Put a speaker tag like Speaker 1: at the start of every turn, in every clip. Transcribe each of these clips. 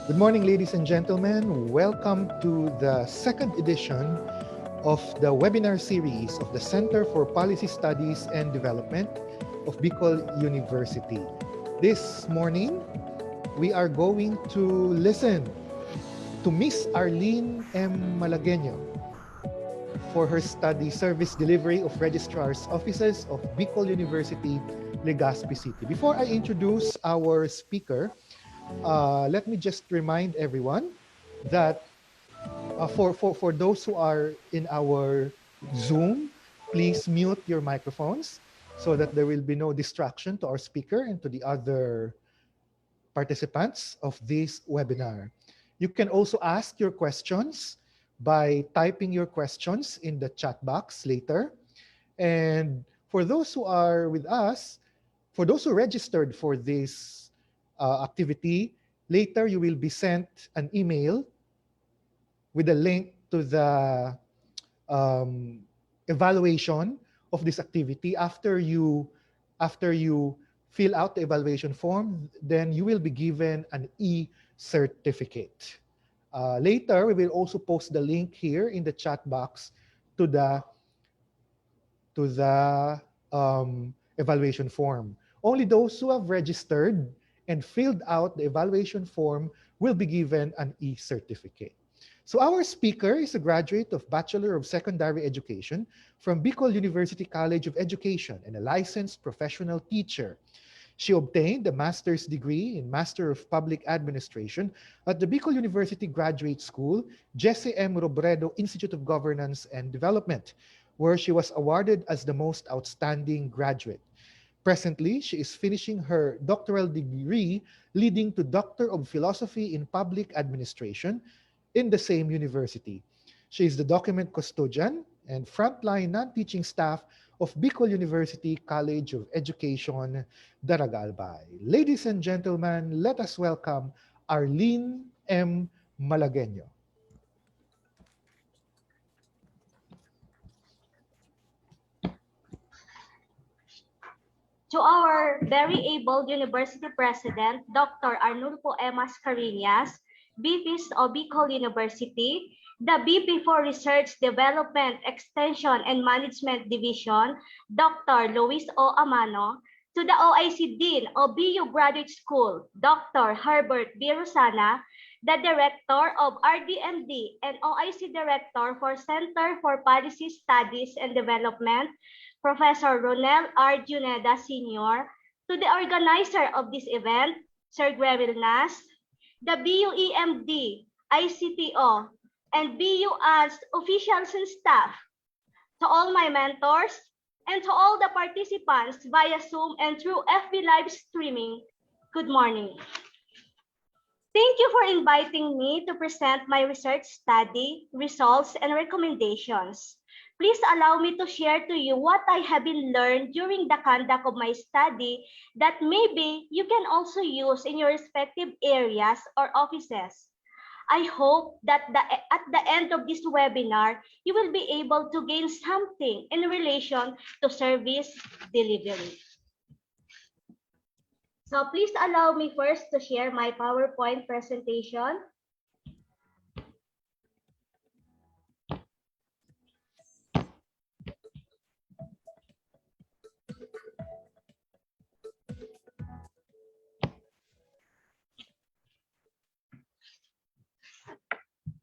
Speaker 1: Good morning, ladies and gentlemen. Welcome to the second edition of the webinar series of the Center for Policy Studies and Development of Bicol University. This morning, we are going to listen to Miss Arlene M. Malagueño for her study Service Delivery of Registrar's Offices of Bicol University, Legazpi City. Before I introduce our speaker, let me just remind everyone that for those who are in our Zoom, please mute your microphones so that there will be no distraction to our speaker and to the other participants of this webinar. You can also ask your questions by typing your questions in the chat box later. And for those who are with us, for those who registered for this activity, later you will be sent an email with a link to the evaluation of this activity. After you fill out the evaluation form, then you will be given an e-certificate. Later, we will also post the link here in the chat box to the evaluation form. Only those who have registered and filled out the evaluation form will be given an e-certificate. So our speaker is a graduate of Bachelor of Secondary Education from Bicol University College of Education and a licensed professional teacher. She obtained a master's degree in Master of Public Administration at the Bicol University Graduate School, Jesse M. Robredo Institute of Governance and Development, where she was awarded as the most outstanding graduate. Presently, she is finishing her doctoral degree leading to Doctor of Philosophy in Public Administration in the same university. She is the document custodian and frontline non-teaching staff of Bicol University College of Education, Daragalbay. Ladies and gentlemen, let us welcome Arlene M. Malagueño.
Speaker 2: To our very able University President, Dr. Arnulfo M. Mascareñas, VPs of Bicol University, the VP for Research, Development, Extension, and Management Division, Dr. Luis O. Amano, to the OIC Dean of BU Graduate School, Dr. Herbert B. Rosana, the Director of RDMD and OIC Director for Center for Policy Studies and Development, Professor Ronel R. Juneda Sr., to the organizer of this event, Sir Greville Nas, the BUEMD, ICTO, and BUAS officials and staff, to all my mentors, and to all the participants via Zoom and through FB live streaming, good morning. Thank you for inviting me to present my research study, results, and recommendations. Please allow me to share to you what I have been learned during the conduct of my study that maybe you can also use in your respective areas or offices. I hope that at the end of this webinar, you will be able to gain something in relation to service delivery. So please allow me first to share my PowerPoint presentation.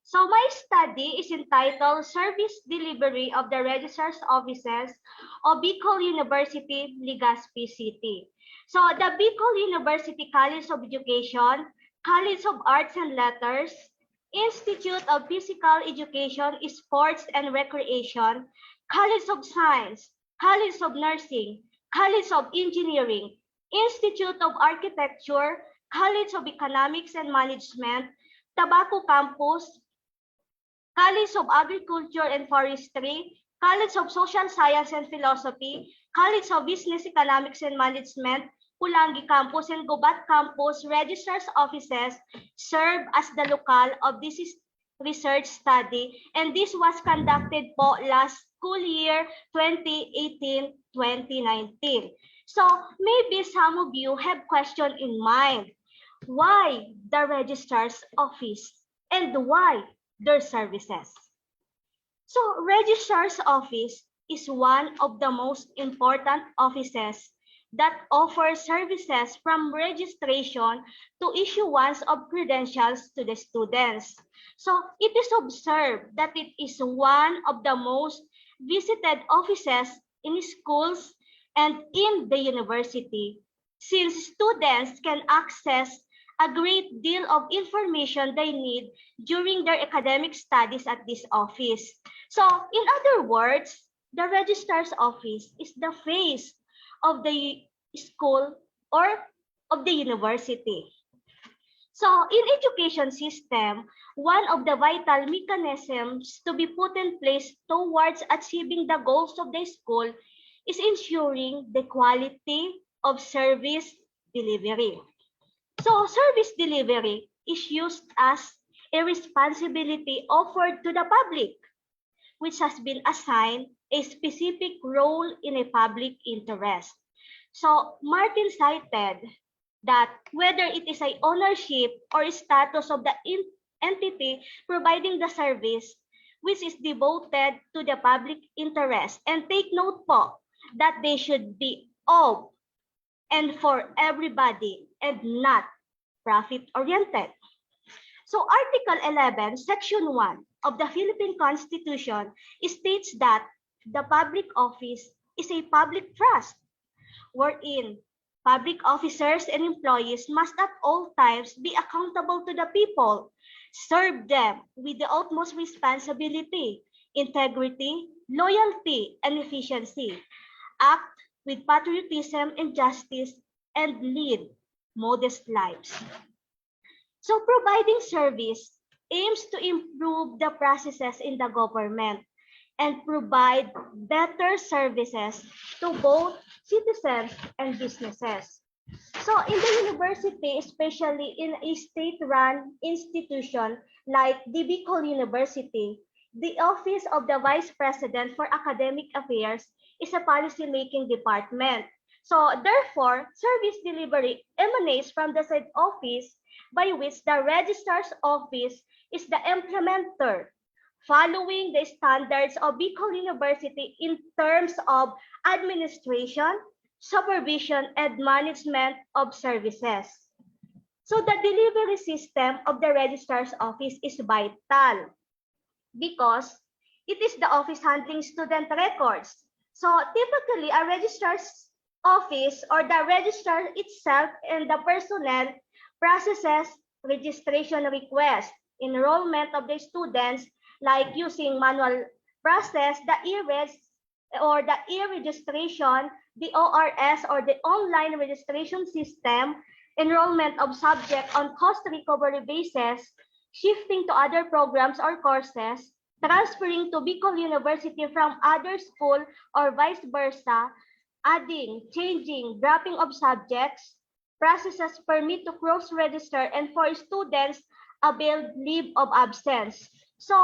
Speaker 2: So my study is entitled Service Delivery of the Registrar's Offices of Bicol University, Legazpi City. So the Bicol University College of Education, College of Arts and Letters, Institute of Physical Education, Sports and Recreation, College of Science, College of Nursing, College of Engineering, Institute of Architecture, College of Economics and Management, Tabaco Campus, College of Agriculture and Forestry, College of Social Science and Philosophy, College of Business Economics and Management, Pulangi Campus and Gubat Campus Registrar's Offices serve as the locale of this research study, and this was conducted po last school year 2018-2019. So maybe some of you have question in mind. Why the registrar's office and why their services? So, registrar's office is one of the most important offices that offers services from registration to issuance of credentials to the students. So, it is observed that it is one of the most visited offices in schools and in the university, since students can access a great deal of information they need during their academic studies at this office. So, in other words, the registrar's office is the face of the school or of the university. So, in education system, one of the vital mechanisms to be put in place towards achieving the goals of the school is ensuring the quality of service delivery. So, service delivery is used as a responsibility offered to the public, which has been assigned a specific role in a public interest. So, Martin cited that whether it is a ownership or status of the entity providing the service, which is devoted to the public interest. And take note po that they should be of and for everybody and not profit-oriented. So Article 11, Section 1 of the Philippine Constitution states that the public office is a public trust wherein public officers and employees must at all times be accountable to the people, serve them with the utmost responsibility, integrity, loyalty, and efficiency, act with patriotism and justice, and lead modest lives. So providing service aims to improve the processes in the government and provide better services to both citizens and businesses. So in the university, especially in a state-run institution like the Bicol University, the Office of the Vice President for Academic Affairs is a policy-making department. So therefore, service delivery emanates from the said office by which the registrar's office is the implementer, following the standards of Bicol University in terms of administration, supervision, and management of services. So the delivery system of the registrar's office is vital because it is the office handling student records. So typically, a registrar's office or the registrar itself and the personnel processes registration requests, enrollment of the students, like using manual process, the e-res or the e-registration, the ORS or the online registration system, enrollment of subject on cost recovery basis, shifting to other programs or courses, transferring to Bicol University from other school or vice versa, adding, changing, dropping of subjects, processes permit to cross-register, and for students, availed leave of absence. So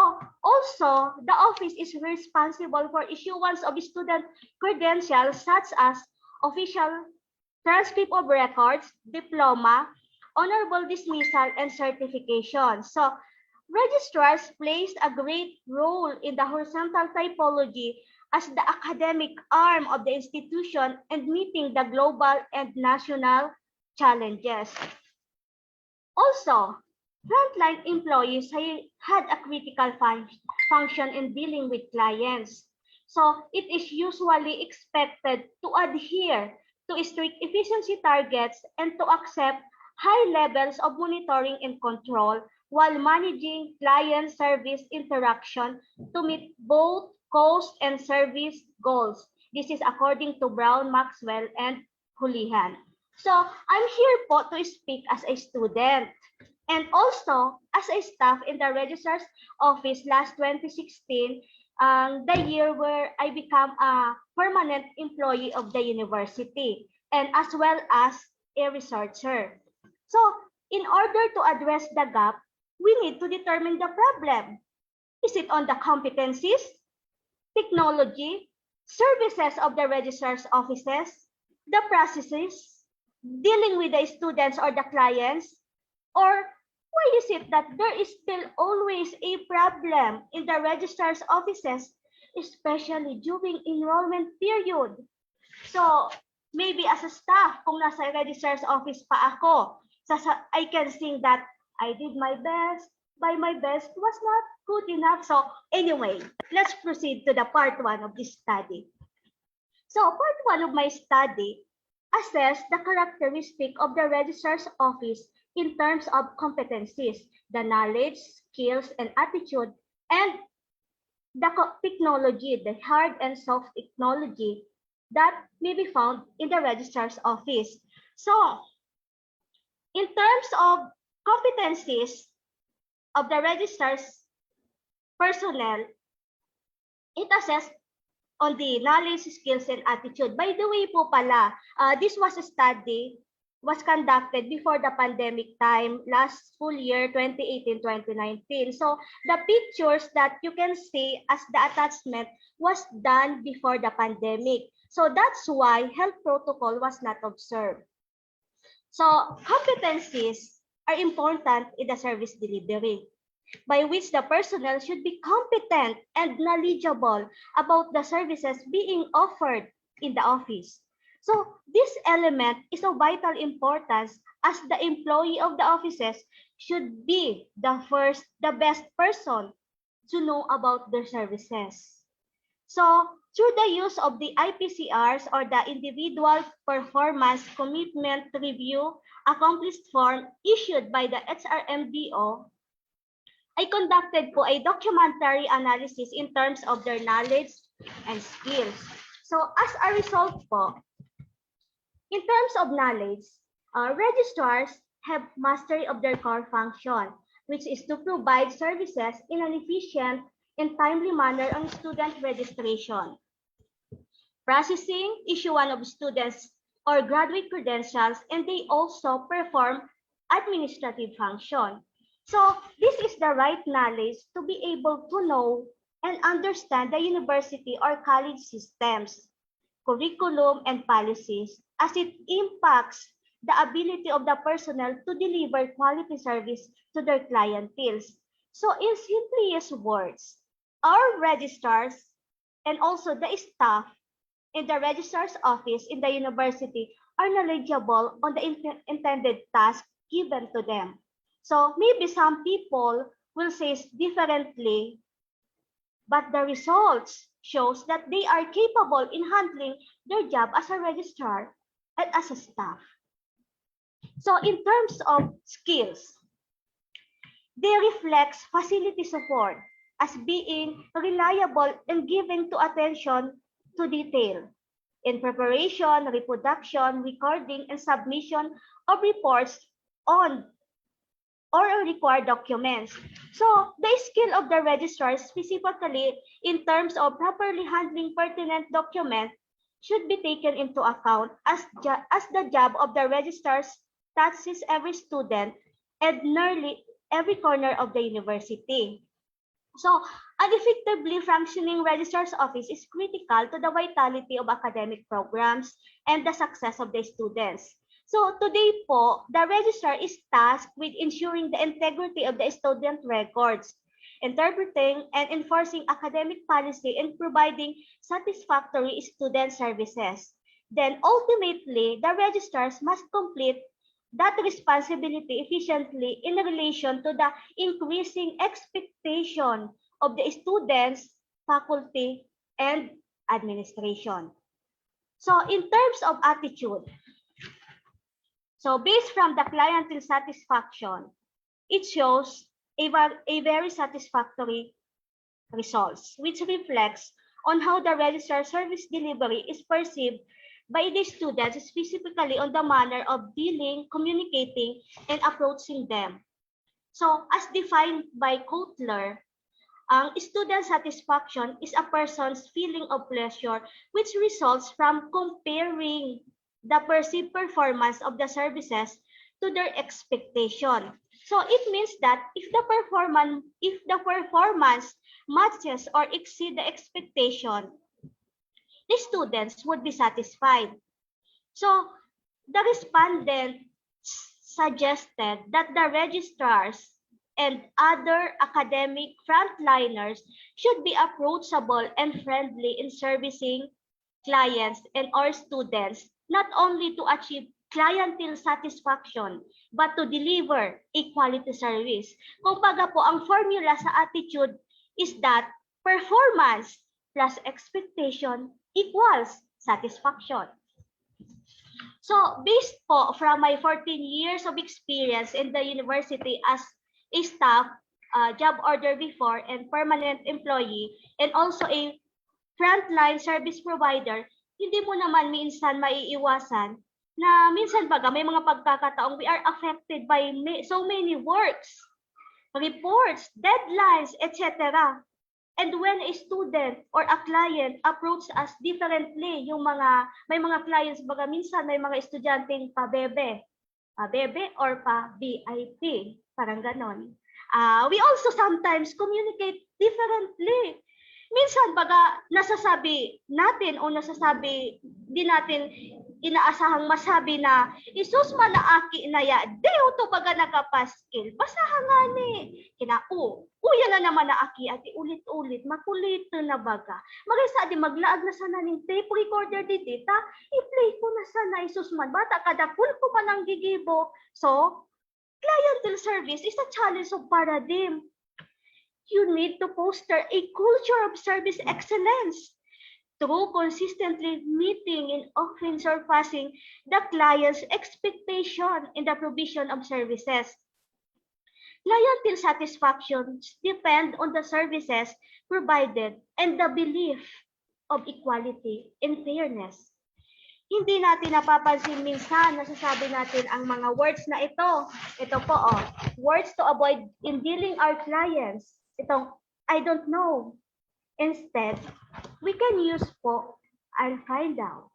Speaker 2: also, the office is responsible for issuance of student credentials such as official transcript of records, diploma, honorable dismissal, and certification. So registrars plays a great role in the horizontal typology as the academic arm of the institution and meeting the global and national challenges. Also, frontline employees had a critical function in dealing with clients. So it is usually expected to adhere to strict efficiency targets and to accept high levels of monitoring and control while managing client service interaction to meet both cost and service goals. This is according to Brown, Maxwell, and Hulihan. So I'm here po to speak as a student and also as a staff in the registrar's office last 2016, the year where I become a permanent employee of the university and as well as a researcher. So in order to address the gap, we need to determine the problem. Is it on the competencies, technology, services of the registrar's offices, the processes, dealing with the students or the clients, Or why is it that there is still always a problem in the registrar's offices, especially during enrollment period? So, maybe as a staff, kung nasa registrar's office pa ako, I can think that I did my best, but my best was not good enough. So, anyway, let's proceed to the part 1 of this study. So, part 1 of my study assess the characteristic of the registrar's office in terms of competencies, the knowledge, skills, and attitude, and the technology, the hard and soft technology that may be found in the registrar's office. So, in terms of competencies of the registrar's personnel, it assesses on the knowledge, skills, and attitude. By the way po pala, this was a study was conducted before the pandemic time, last school year, 2018-2019. So the pictures that you can see as the attachment was done before the pandemic. So that's why health protocol was not observed. So competencies are important in the service delivery, by which the personnel should be competent and knowledgeable about the services being offered in the office. So this element is of vital importance, as the employee of the offices should be the best person to know about their services. So through the use of the IPCRs, or the Individual Performance Commitment Review Accomplished Form issued by the HRMDO, I conducted po a documentary analysis in terms of their knowledge and skills. So as a result po, in terms of knowledge, registrars have mastery of their core function, which is to provide services in an efficient and timely manner on student registration, processing, issuance of students or graduate credentials, and they also perform administrative function. So this is the right knowledge to be able to know and understand the university or college systems, curriculum, and policies, as it impacts the ability of the personnel to deliver quality service to their clienteles. So in simplest words, our registrars and also the staff in the registrar's office in the university are knowledgeable on the intended task given to them. So maybe some people will say differently, but the results shows that they are capable in handling their job as a registrar and as a staff. So in terms of skills, they reflect facility support as being reliable and giving to attention to detail in preparation, reproduction, recording, and submission of reports on or required documents. So the skill of the registrar, specifically in terms of properly handling pertinent documents, should be taken into account, as the job of the registrars touches every student and nearly every corner of the university. So an effectively functioning registrar's office is critical to the vitality of academic programs and the success of the students. So today po, the registrar is tasked with ensuring the integrity of the student records, interpreting and enforcing academic policy, and providing satisfactory student services. Then ultimately, the registrars must complete that responsibility efficiently in relation to the increasing expectation of the students, faculty, and administration. So in terms of attitude, so based from the clientele satisfaction, it shows a very satisfactory results, which reflects on how the registrar service delivery is perceived by the students, specifically on the manner of dealing, communicating, and approaching them. So as defined by Kotler, student satisfaction is a person's feeling of pleasure which results from comparing the perceived performance of the services to their expectation. So it means that if the performance matches or exceed the expectation, the students would be satisfied. So the respondents suggested that the registrars and other academic frontliners should be approachable and friendly in servicing clients and or students, not only to achieve clientele satisfaction, but to deliver a quality service. Kumbaga po, ang formula sa attitude is that performance plus expectation equals satisfaction. So, based po from my 14 years of experience in the university as a staff, job order before, and permanent employee, and also a frontline service provider, hindi mo naman minsan maiiwasan na minsan baga may mga pagkakataong we are affected by so many works, reports, deadlines, etc. And when a student or a client approach us differently, may mga clients baga minsan may mga estudyanteng pabebe or pa VIP, parang ganon. We also sometimes communicate differently. Minsan baga nasasabi natin o nasasabi di natin inaasahang masabi na isus man na aki na ya deo to baga nagapaskil basahan nga ni uya na naman na aki ati ulit-ulit makulit na baga magaysa di maglaag na sana ning tape recorder di dita i-play ko na sana isus man bata kada full ko man ang gigibo. So clientele service is a challenge of paradigm. You need to foster a culture of service excellence through consistently meeting and often surpassing the client's expectation in the provision of services. Clientele satisfaction depend on the services provided and the belief of equality and fairness. Hindi natin napapansin minsan nasasabi natin ang mga words na ito. Ito po, words to avoid in dealing our clients. Itong, I don't know. Instead, we can use po, I'll find out.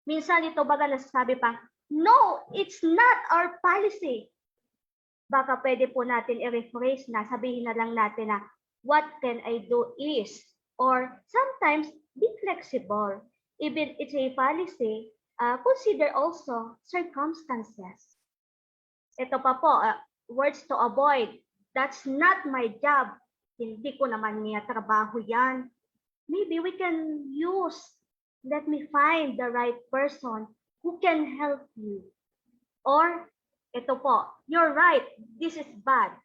Speaker 2: Minsan ito baga nasasabi pang, no, it's not our policy. Baka pwede po natin i-rephrase na, sabihin na lang natin na, what can I do is, or sometimes be flexible. Even it's a policy, consider also circumstances. Ito pa po, words to avoid. That's not my job. Hindi ko naman niya trabaho yan. Maybe we can use, let me find the right person who can help you. Or, ito po, you're right, this is bad.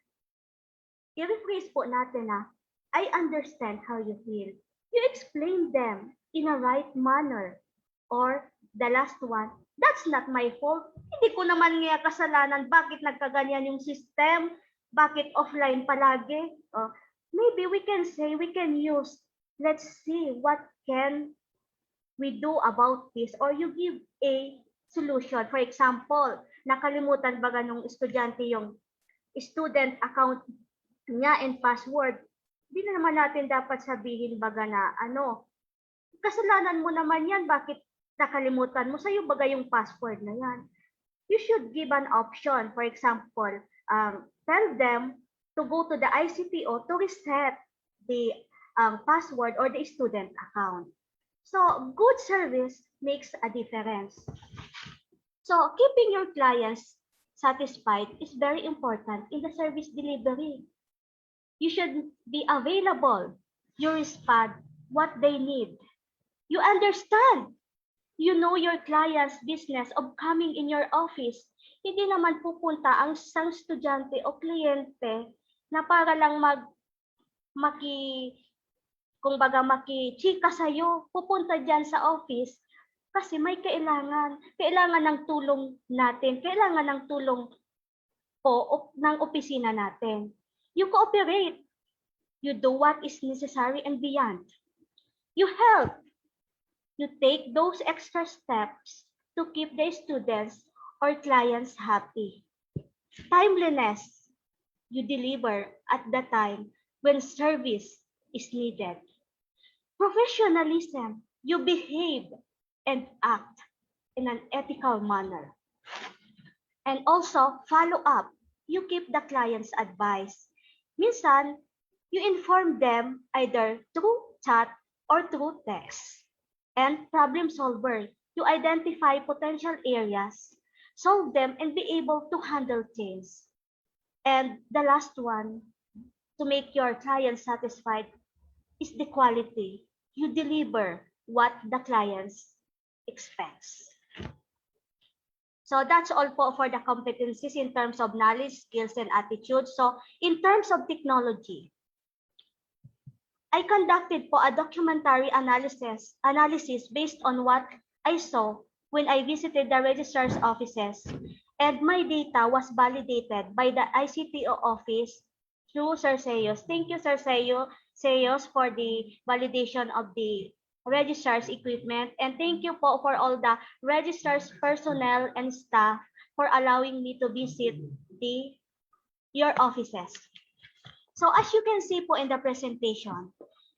Speaker 2: I-rephrase po natin na, I understand how you feel. You explain them in a right manner. Or, the last one, that's not my fault. Hindi ko naman niya kasalanan. Bakit nagkaganyan yung system? Bakit offline palagi? Maybe we can say, we can use, let's see what can we do about this, or you give a solution. For example, nakalimutan baga nung estudyante yung student account niya and password. Di na naman natin dapat sabihin baga na kasalanan mo naman yan, bakit nakalimutan mo? Sa'yo baga yung password na yan. You should give an option. For example, tell them to go to the ICPO to reset the password or the student account. So, good service makes a difference. So, keeping your clients satisfied is very important in the service delivery. You should be available. You respond what they need. You understand. You know your client's business of coming in your office. Hindi naman pupunta ang isang estudyante o kliyente na para lang makichika sa'yo, pupunta dyan sa office kasi may kailangan ng tulong natin, kailangan ng tulong po ng opisina natin. You cooperate. You do what is necessary and beyond. You help. You take those extra steps to keep the students or clients happy. Timeliness. You deliver at the time when service is needed. Professionalism. You behave and act in an ethical manner. And also, follow up. You keep the client's advice. Minsan, you inform them either through chat or through text. And problem solver. You identify potential areas solve them, and be able to handle things. And the last one, to make your client satisfied, is the quality. You deliver what the clients expects. So that's all po for the competencies in terms of knowledge, skills, and attitude. So in terms of technology, I conducted po a documentary analysis based on what I saw when I visited the registrar's offices, and my data was validated by the ICTO office through Sir Seyos. Thank you, Sir Seyos, for the validation of the registrar's equipment, and thank you po for all the registrar's personnel and staff for allowing me to visit your offices. So as you can see po in the presentation,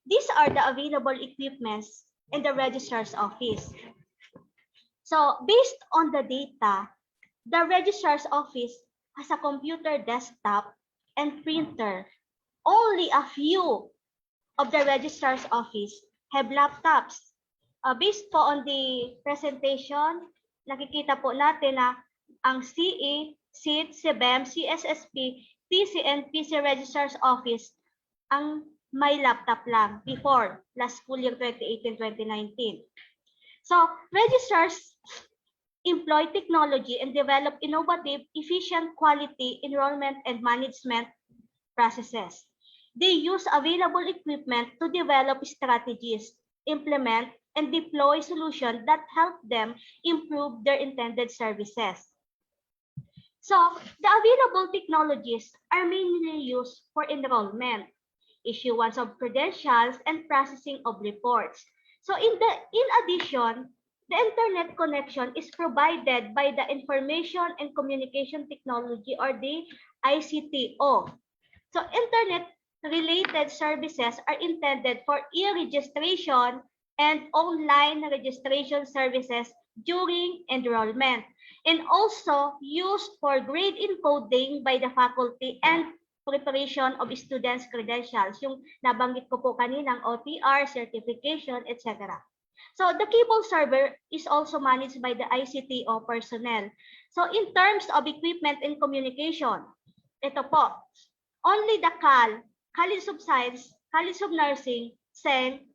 Speaker 2: these are the available equipments in the registrar's office. So based on the data, the registrar's office has a computer desktop and printer. Only a few of the registrar's office have laptops. Based po on the presentation, nakikita po natin na ang CE, SIT, CBEM, CSSP, TC, and PC registrar's office ang may laptop lang before last school year 2018-2019. So registrars employ technology and develop innovative, efficient, quality enrollment and management processes. They use available equipment to develop strategies, implement, and deploy solutions that help them improve their intended services. So, the available technologies are mainly used for enrollment, issuance of credentials, and processing of reports. So, in addition, the internet connection is provided by the Information and Communication Technology, or the ICTO. So, internet-related services are intended for e-registration and online registration services during enrollment, and also used for grade encoding by the faculty and preparation of students' credentials, yung nabanggit ko po kaninang OTR, certification, etc. So the cable server is also managed by the ICTO personnel. So in terms of equipment and communication, ito po, only the College of Science, College of Nursing, SEN,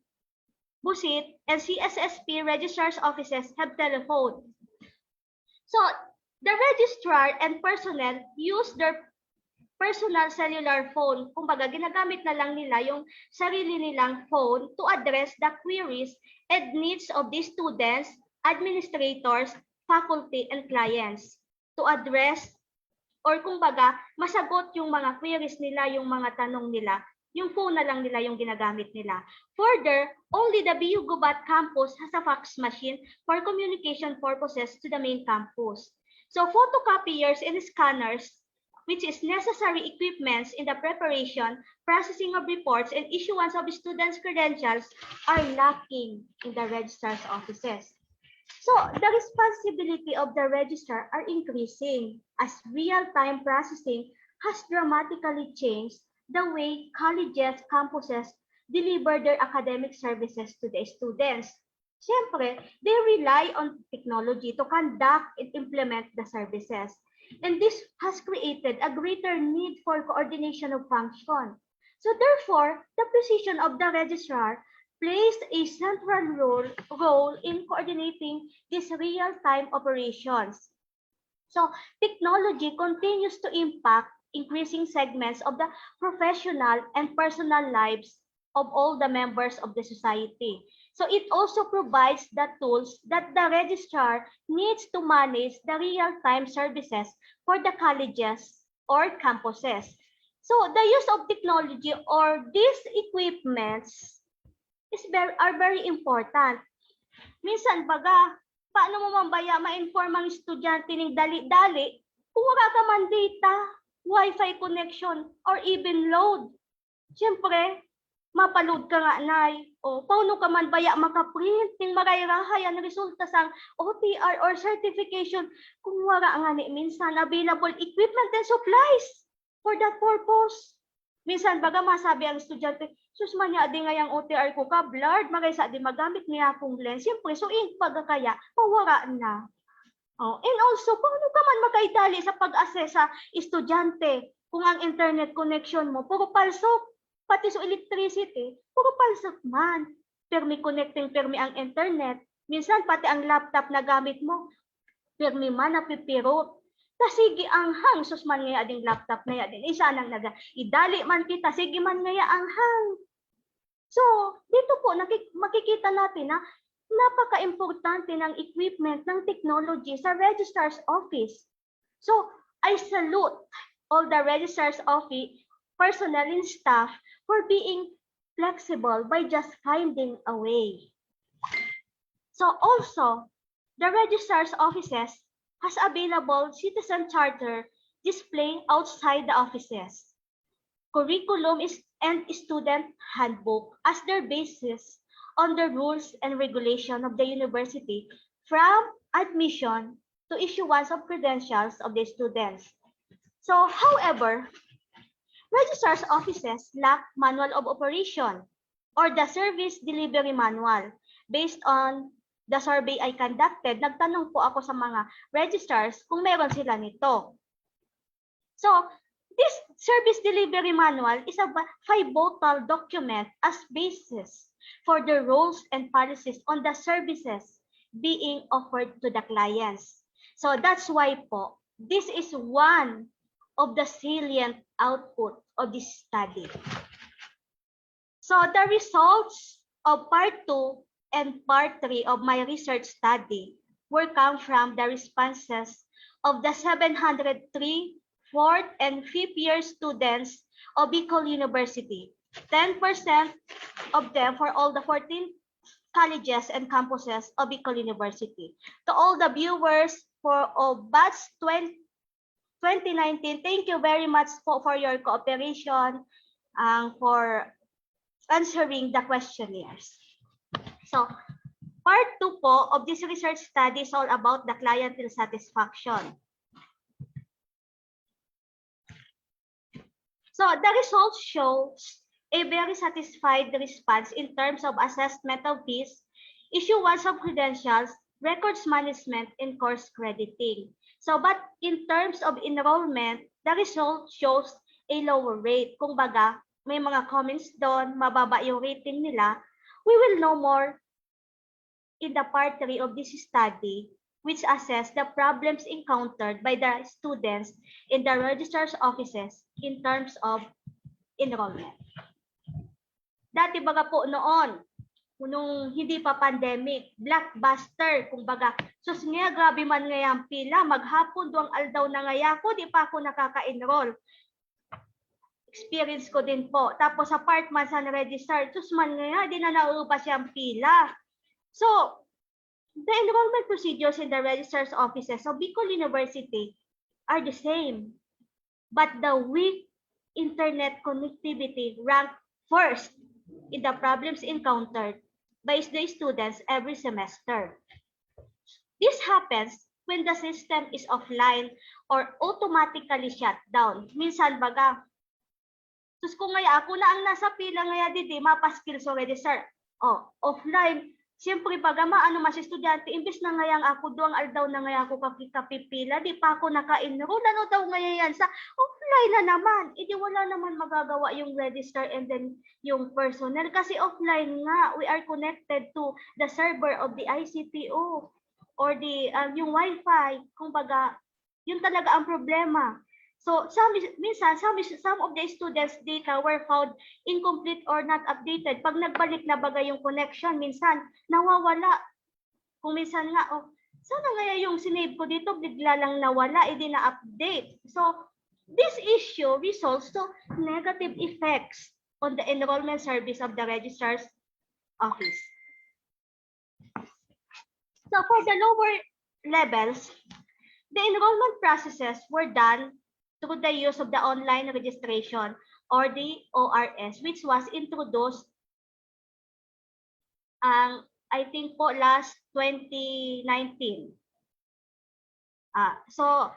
Speaker 2: BUSIT, and CSSP registrar's offices have telephone. So the registrar and personnel use their personal cellular phone. Kumbaga, ginagamit na lang nila yung sarili nilang phone to address the queries and needs of the students, administrators, faculty, and clients. To address or kumbaga, masagot yung mga queries nila, yung mga tanong nila, yung phone na lang nila yung ginagamit nila. Further, only the BU Gubat campus has a fax machine for communication purposes to the main campus. So photocopiers and scanners, which is necessary equipments in the preparation, processing of reports, and issuance of students' credentials, are lacking in the registrar's offices. So the responsibility of the registrar are increasing as real-time processing has dramatically changed the way colleges, campuses deliver their academic services to the students. Siyempre, they rely on technology to conduct and implement the services. And this has created a greater need for coordination of function. So therefore, the position of the registrar plays a central role in coordinating these real-time operations. So technology continues to impact increasing segments of the professional and personal lives of all the members of the society. So it also provides the tools that the registrar needs to manage the real-time services for the colleges or campuses. So the use of technology or these equipments are very important. Minsan baga, paano mo mambaya ma-inform ang estudyante ng dali-dali kung wala ka man data, Wi-Fi connection, or even load. Siyempre, mapaload ka nga, Nay. O, paano ka man baya makaprint ng marayrahay ang resulta sa OTR or certification kung wala nga ni minsan available equipment and supplies for that purpose. Minsan, baga masabi ang estudyante, sus man niya, di nga yung OTR ko ka, blurred, magay sa di magamit niya akong lens. Siyempre, so pagkakaya, pawara na. Oh, and also, paano ka man makaidali sa pag-assess sa estudyante kung ang internet connection mo, puro palsok, pati sa electricity, puro palsok man. Permi connecting, permi ang internet. Minsan, pati ang laptop na gamit mo, permi man napipirot. Sige ang hang, sus man ngaya ading laptop na ya din. Isa nang naga, idali man kita, sige man ngaya ang hang. So, dito po makikita natin na napaka-importante ng equipment ng technology sa registrar's office. So, I salute all the registrar's office personnel and staff for being flexible by just finding a way. So also, the registrar's offices has available citizen charter display outside the offices. Curriculum and student handbook as their basis on the rules and regulation of the university from admission to issuance of credentials of the students. So, however, registrar's offices lack manual of operation or the service delivery manual. Based on the survey I conducted, nagtanong po ako sa mga registrars kung meron sila nito. So, this service delivery manual is a pivotal document as basis for the rules and policies on the services being offered to the clients. So that's why po, this is one of the salient output of this study. So the results of part 2 and part 3 of my research study were come from the responses of the 703 4th and 5th year students of Bicol University. 10% of them for all the 14 colleges and campuses of Bicol University. To all the viewers for batch 2019, thank you very much for your cooperation for answering the questionnaires. So, part 2 po of this research study is all about the clientele satisfaction. So the results shows a very satisfied response in terms of assessment of fees, issuance of credentials, records management, and course crediting. So but in terms of enrollment, the result shows a lower rate. Kung baga, may mga comments doon, mababa yung rating nila. We will know more in the part 3 of this study, which assess the problems encountered by the students in the registrar's offices in terms of enrollment. Dati baga po noon, nung hindi pa pandemic, blockbuster, kumbaga, sus nga, grabe man ngayang pila, maghapon doang aldaw na ngaya ko, di pa ako nakaka-enroll. Experience ko din po. Tapos sa part man sa register, sus man ngaya, di na nauubas siyang pila. So, the enrollment procedures in the registrar's offices of Bicol University are the same, but the weak internet connectivity ranked first in the problems encountered by the students every semester. This happens when the system is offline or automatically shut down. Minsan baga, sus kung ngaya ako na ang nasa pila ngaya didi, mapaskill so register. Oh, offline. Siyempre, baga maano mas estudyante, imbis na ngayang ako doang aldaw na ngaya ako kapipila, di pa ako naka-enroll, ano daw ngaya yan sa offline na naman. Di wala naman magagawa yung register and then yung personnel. Kasi offline nga, we are connected to the server of the ICTO or the yung Wi-Fi. Kung baga, yun talaga ang problema. So minsan, some of the students' data were found incomplete or not updated. Pag nagbalik na bagay yung connection, minsan nawawala. Kung minsan nga, oh, sana nga yung sinave ko dito, bigla lang nawala, hindi na-update. So this issue results to negative effects on the enrollment service of the registrar's office. So for the lower levels, the enrollment processes were done through the use of the online registration or the ORS, which was introduced I think po last 2019. So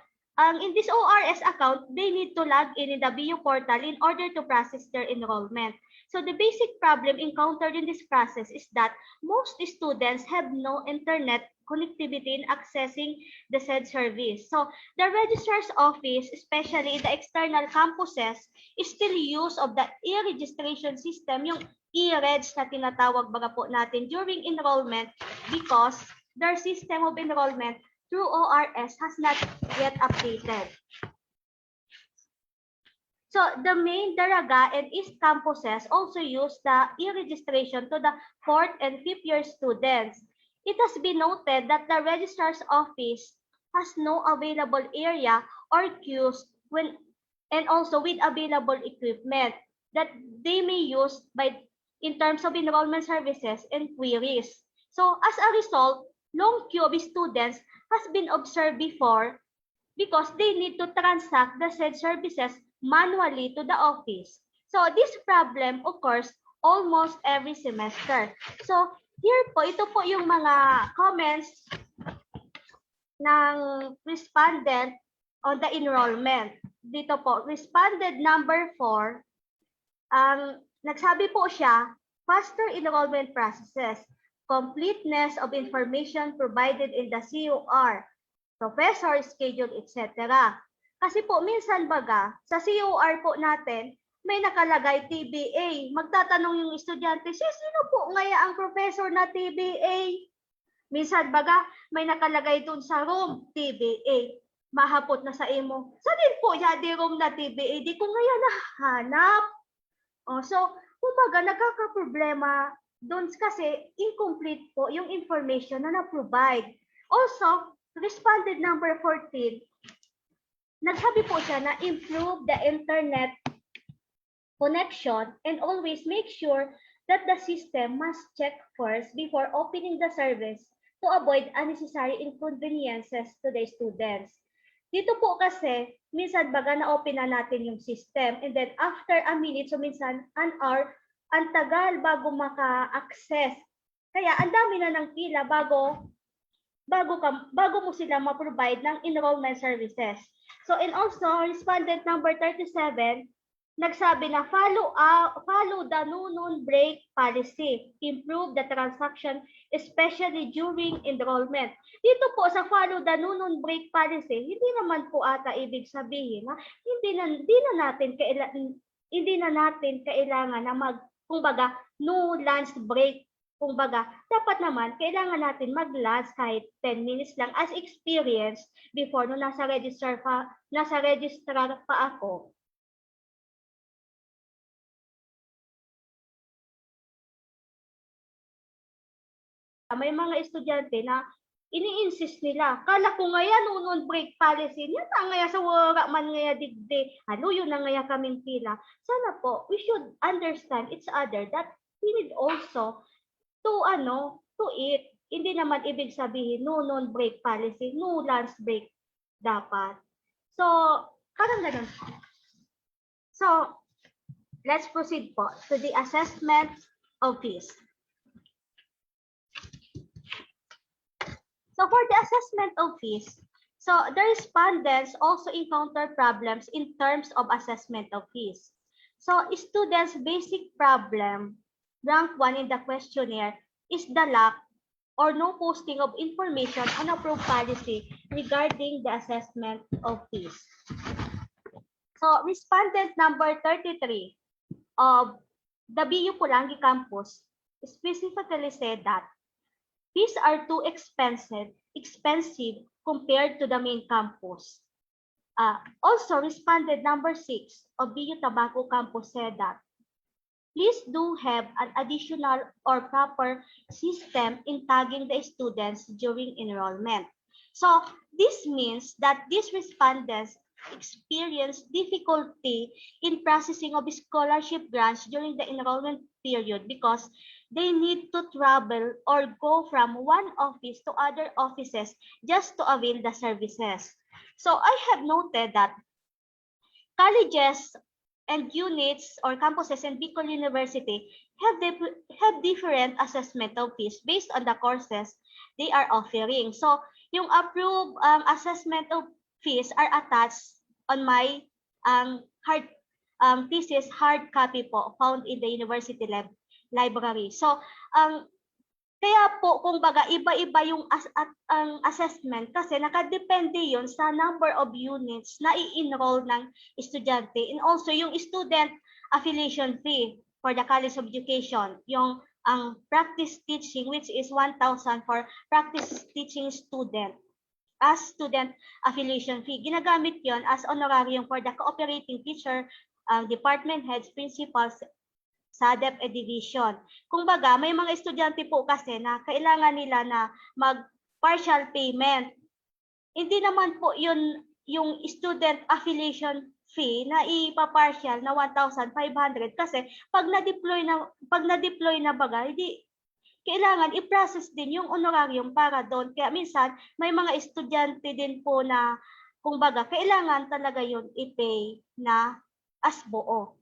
Speaker 2: in this ORS account, they need to log in the BU portal in order to process their enrollment. So the basic problem encountered in this process is that most students have no internet connectivity in accessing the said service. So the registrar's office, especially in the external campuses, is still use of the e-registration system, yung e-reg na tinatawag baga po natin during enrollment, because their system of enrollment through ORS has not yet updated. So the main Daraga and East campuses also use the e-registration to the 4th and 5th year students. It has been noted that the registrar's office has no available area or queues and also with available equipment that they may use in terms of enrollment services and queries. So as a result, long queue of students has been observed before because they need to transact the said services manually to the office. So this problem occurs almost every semester. So here po, ito po yung mga comments ng respondent on the enrollment. Dito po, respondent number 4, nagsabi po siya, faster enrollment processes, completeness of information provided in the COR, professor schedule, etc. Kasi po, minsan baga, sa COR po natin, may nakalagay TBA. Magtatanong yung estudyante, sino po ngaya ang professor na TBA? Minsan baga, may nakalagay dun sa room, TBA. Mahapot na sa imo. Sa din po, di room na TBA, di ko ngaya nahanap. So, kumbaga, nagkakaproblema dun kasi incomplete po yung information na na-provide. Also, responded number 14, nagsabi po siya na improve the internet connection and always make sure that the system must check first before opening the service to avoid unnecessary inconveniences to the students. Dito po kasi, minsan baga na-open na natin yung system and then after a minute, so minsan an hour, ang tagal bago maka-access. Kaya ang dami na ng pila bago mo sila ma-provide ng enrollment services. So, and also, respondent number 37, nagsabi na follow the no-known break policy, improve the transaction, especially during enrollment. Dito po sa follow the no-known break policy, hindi naman po ata ibig sabihin na hindi na natin kailangan na kumbaga, no lunch break. Kumbaga, dapat naman, kailangan natin mag-lunch kahit 10 minutes lang as experience before no nasa registrar pa ako. May mga estudyante na ini-insist nila. Kala ko nga yan, noon break policy niya, ngaya sa wara man ngaya digde. Yun na ngaya kaming pila. Sana po, we should understand each other that we need also to eat. Hindi naman ibig sabihin, no non-break policy, no lunch break dapat. So, parang ganun po. So, let's proceed po to the assessment of fees. So, for the assessment of fees, so the respondents also encounter problems in terms of assessment of fees. So, students' basic problem, rank 1 in the questionnaire, is the lack or no posting of information on approved policy regarding the assessment of fees. So, respondent number 33 of the BU Pulangi campus specifically said that fees are too expensive compared to the main campus. Also, respondent number 6 of BU Tabaco campus said that please do have an additional or proper system in tagging the students during enrollment. So this means that these respondents experience difficulty in processing of scholarship grants during the enrollment period because they need to travel or go from one office to other offices just to avail the services. So I have noted that colleges and units or campuses in Bicol University have different assessment of fees based on the courses they are offering. So, yung approved assessment of fees are attached on my thesis hard copy po found in the university library. So, Kaya po, kung baga, iba-iba yung ang assessment kasi nakadepende yun sa number of units na i-enroll ng estudyante and also yung student affiliation fee for the College of Education, yung ang practice teaching which is 1,000 for practice teaching student as student affiliation fee. Ginagamit yon as honorarium for the cooperating teacher, department heads, principals, sa DepEd Division. Kung baga, may mga estudyante po kasi na kailangan nila na mag-partial payment. Hindi naman po yun yung student affiliation fee na ipa-partial na 1,500 kasi pag na-deploy na baga, hindi kailangan i-process din yung honorarium para doon. Kaya minsan may mga estudyante din po na kung baga kailangan talaga yun i-pay na as buo.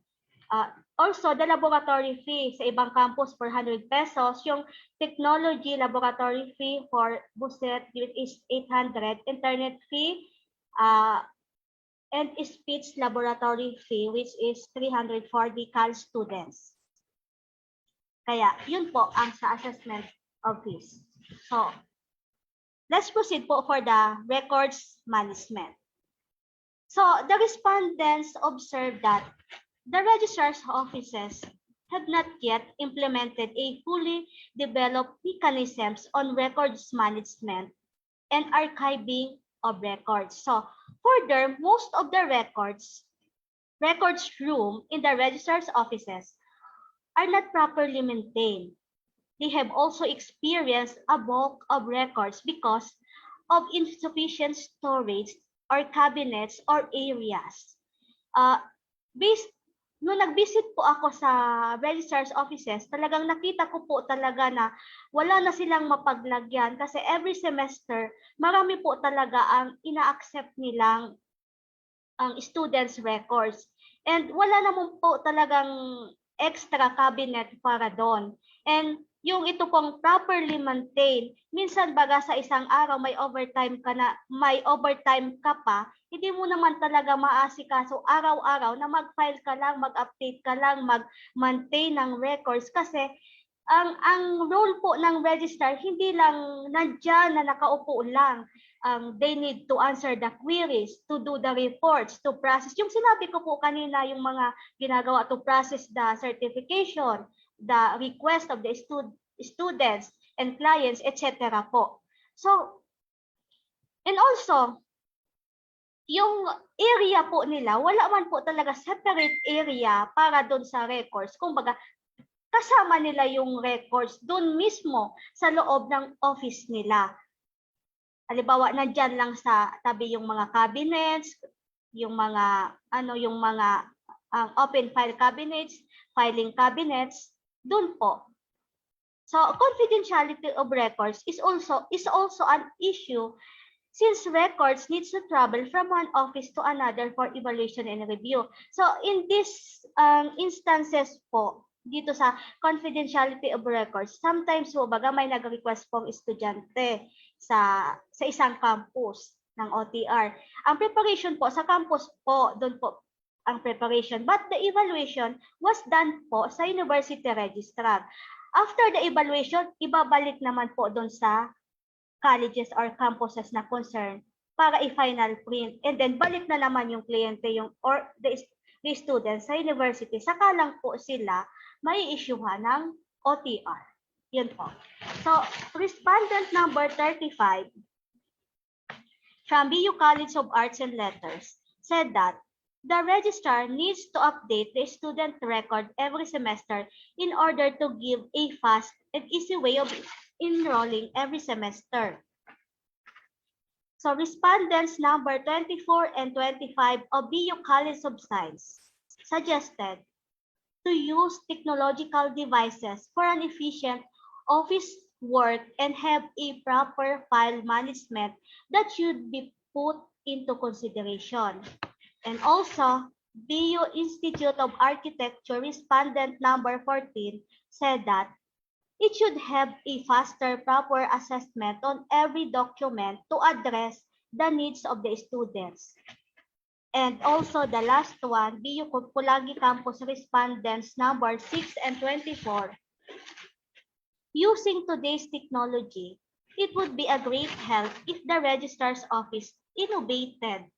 Speaker 2: Also, the laboratory fee sa ibang campus for 100 pesos. Yung technology laboratory fee for Buset is 800. Internet fee and speech laboratory fee which is 300 for the CAL students. Kaya, yun po ang sa assessment of fees. So, let's proceed po for the records management. So, the respondents observed that the registrar's offices have not yet implemented a fully developed mechanisms on records management and archiving of records. So, further, most of the records room in the registrar's offices are not properly maintained. They have also experienced a bulk of records because of insufficient storage or cabinets or areas. Nung nag-visit po ako sa registrar's offices, talagang nakita ko po talaga na wala na silang mapaglagyan kasi every semester, marami po talaga ang ina-accept nilang ang students' records. And wala naman po talagang extra cabinet para doon. And yung ito pong properly maintained, minsan baga sa isang araw may overtime ka pa, hindi mo naman talaga maasikaso araw-araw na mag-file ka lang, mag-update ka lang, mag-maintain ng records kasi ang role po ng registrar hindi lang nandiyan na nakaupo lang. They need to answer the queries, to do the reports, to process. Yung sinabi ko po kanina, yung mga ginagawa to process the certification, the request of the students and clients, etc. po. So, and also, yung area po nila, wala man po talaga separate area para doon sa records. Kumbaga, kasama nila yung records doon mismo sa loob ng office nila. Halimbawa, nandyan lang sa tabi yung mga cabinets, yung mga open file cabinets, filing cabinets, doon po. So, confidentiality of records is also an issue since records needs to travel from one office to another for evaluation and review. So, in these instances po, dito sa confidentiality of records, sometimes po baga may nag-request pong estudyante sa isang campus ng OTR. Ang preparation po sa campus po, doon po ang preparation. But the evaluation was done po sa university registrar. After the evaluation, ibabalik naman po doon sa colleges or campuses na concerned para i-final print. And then balik na naman yung kliyente or the students sa university. Saka lang po sila may isyuhan ng OTR. Yun po. So, respondent number 35 from BU College of Arts and Letters said that the registrar needs to update the student record every semester in order to give a fast and easy way of enrolling every semester. So, respondents number 24 and 25 of BU College of Science suggested to use technological devices for an efficient office work and have a proper file management that should be put into consideration. And also, BU Institute of Architecture respondent number 14 said that it should have a faster, proper assessment on every document to address the needs of the students. And also the last one, BU Pulagi Campus respondents number 6 and 24 Using today's technology, it would be a great help if the registrar's office innovated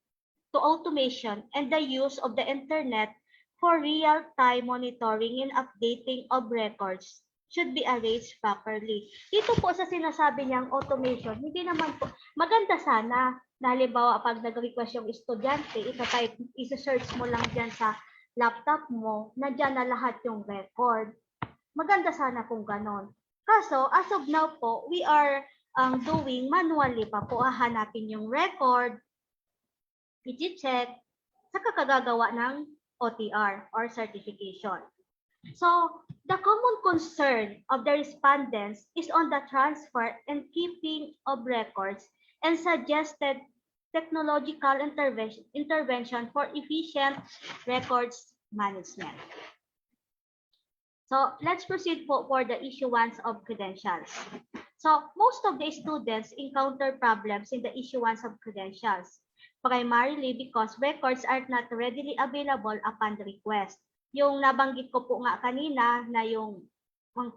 Speaker 2: to automation and the use of the internet for real-time monitoring and updating of records should be arranged properly. Dito po sa sinasabi niyang automation, hindi naman po, maganda sana na halimbawa pag nag-request yung estudyante, isa-search mo lang dyan sa laptop mo, na dyan na lahat yung record. Maganda sana kung ganon. Kaso, as of now po, we are doing manually pa po, hahanapin yung record, i-check, saka kagagawa ng OTR or certification. So, the common concern of the respondents is on the transfer and keeping of records and suggested technological intervention for efficient records management. So, let's proceed for the issuance of credentials. So, most of the students encounter problems in the issuance of credentials, primarily because records are not readily available upon request. Yung nabanggit ko po nga kanina na yung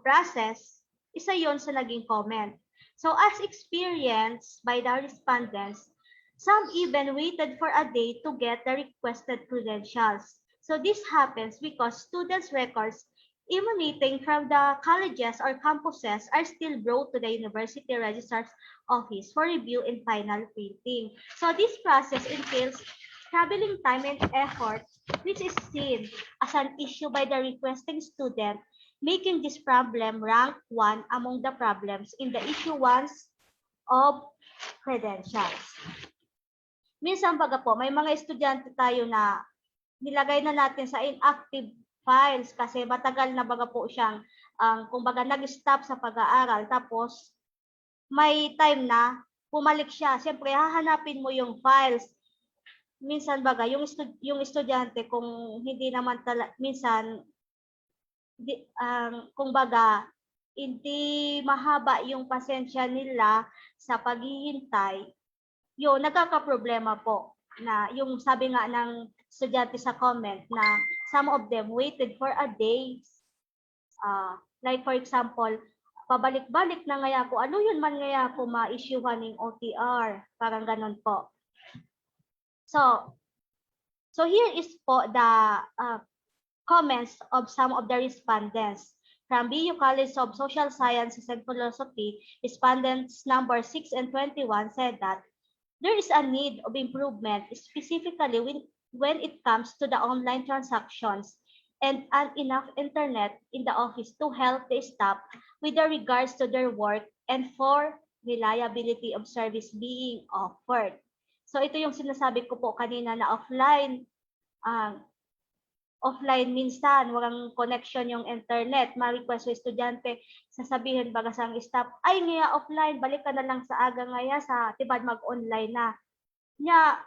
Speaker 2: process, isa yon sa naging comment. So as experienced by the respondents, some even waited for a day to get the requested credentials. So this happens because students' records emanating from the colleges or campuses are still brought to the university registrar's office for review and final printing. So this process entails traveling time and effort, which is seen as an issue by the requesting student, making this problem rank 1 among the problems in the issuance of credentials. Minsan baga po, may mga estudyante tayo na nilagay na natin sa inactive files kasi matagal na baga po siyang kumbaga nag-stop sa pag-aaral, tapos may time na pumalik siya. Siyempre, hahanapin mo yung files. Minsan baga, yung estudyante kung hindi naman minsan kung baga hindi mahaba yung pasensya nila sa paghihintay, yun, nagkakaproblema po na yung sabi nga ng estudyante sa comment na some of them waited for a day. Like for example, pabalik-balik na ngaya po, ano yun man ngaya po ma-issuehan ng OTR, parang ganun po. So here is po the comments of some of the respondents. From BU College of Social Sciences and Philosophy, respondents number 6 and 21 said that there is a need of improvement, specifically when it comes to the online transactions and enough internet in the office to help the staff with regards to their work and for reliability of service being offered. So ito yung sinasabi ko po kanina na offline minsan, walang connection yung internet, ma-request yung estudyante, sasabihin baga sa staff, ay ngaya offline, balik ka na lang sa aga ngaya sa tibad mag-online na. Nya,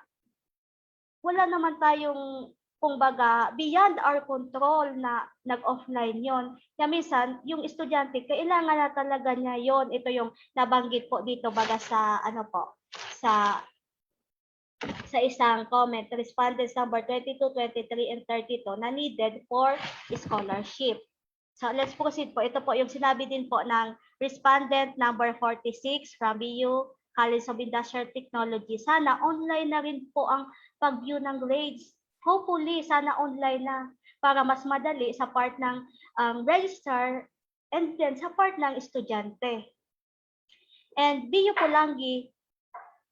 Speaker 2: wala naman tayong, kumbaga, beyond our control na nag-offline yon. Kaya minsan, yung estudyante, kailangan na talaga niya yon. Ito yung nabanggit po dito baga sa, sa isang comment, respondents number 22, 23, and 32 na needed for scholarship. So let's proceed po. Ito po yung sinabi din po ng respondent number 46 from BU College of Industrial Technology. Sana online na rin po ang pag-view ng grades. Hopefully, sana online na para mas madali sa part ng registrar and then sa part ng estudyante. And BU Pulangi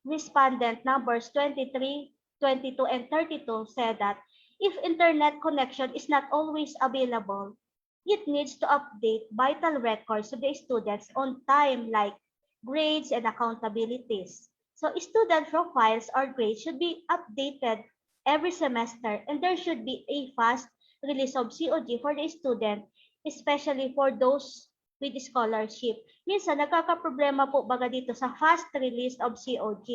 Speaker 2: respondent numbers 23, 22, and 32 said that if internet connection is not always available, it needs to update vital records to the students on time, like grades and accountabilities. So student profiles or grades should be updated every semester, and there should be a fast release of COG for the student, especially for those with scholarship. Minsan, nagkakaproblema po baga dito sa fast release of COG.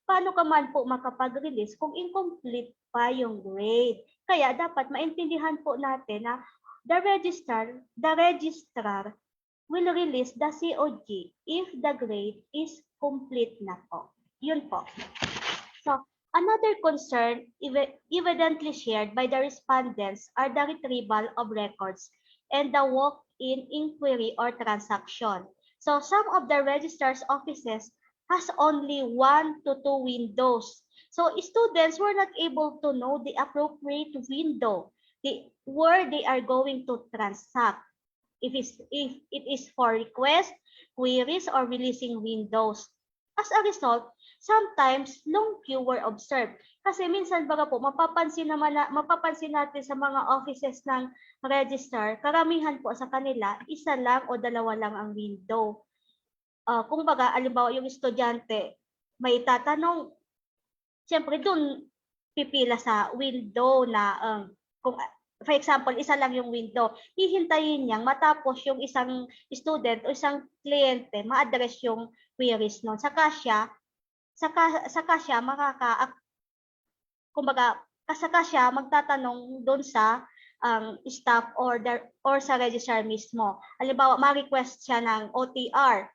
Speaker 2: Paano ka man po makapag-release kung incomplete pa yung grade? Kaya dapat maintindihan po natin na the registrar will release the COG if the grade is complete na po. Yun po. So, another concern evidently shared by the respondents are the retrieval of records and the in inquiry or transaction. So some of the registrar's offices has only 1 to 2 windows. So students were not able to know the appropriate window where they are going to transact. If it is for request, queries, or releasing windows. As a result, sometimes long queue were observed. Kasi minsan baga po, mapapansin natin sa mga offices ng registrar, karamihan po sa kanila, isa lang o dalawa lang ang window. Kung baga, alimbawa yung estudyante, may tatanong, siyempre dun pipila sa window na kung for example, isa lang yung window, hihintayin niyang matapos yung isang student o isang kliyente ma-address yung queries nun. Saka siya magtatanong doon sa staff or sa registrar mismo. Halimbawa, ma-request siya ng OTR.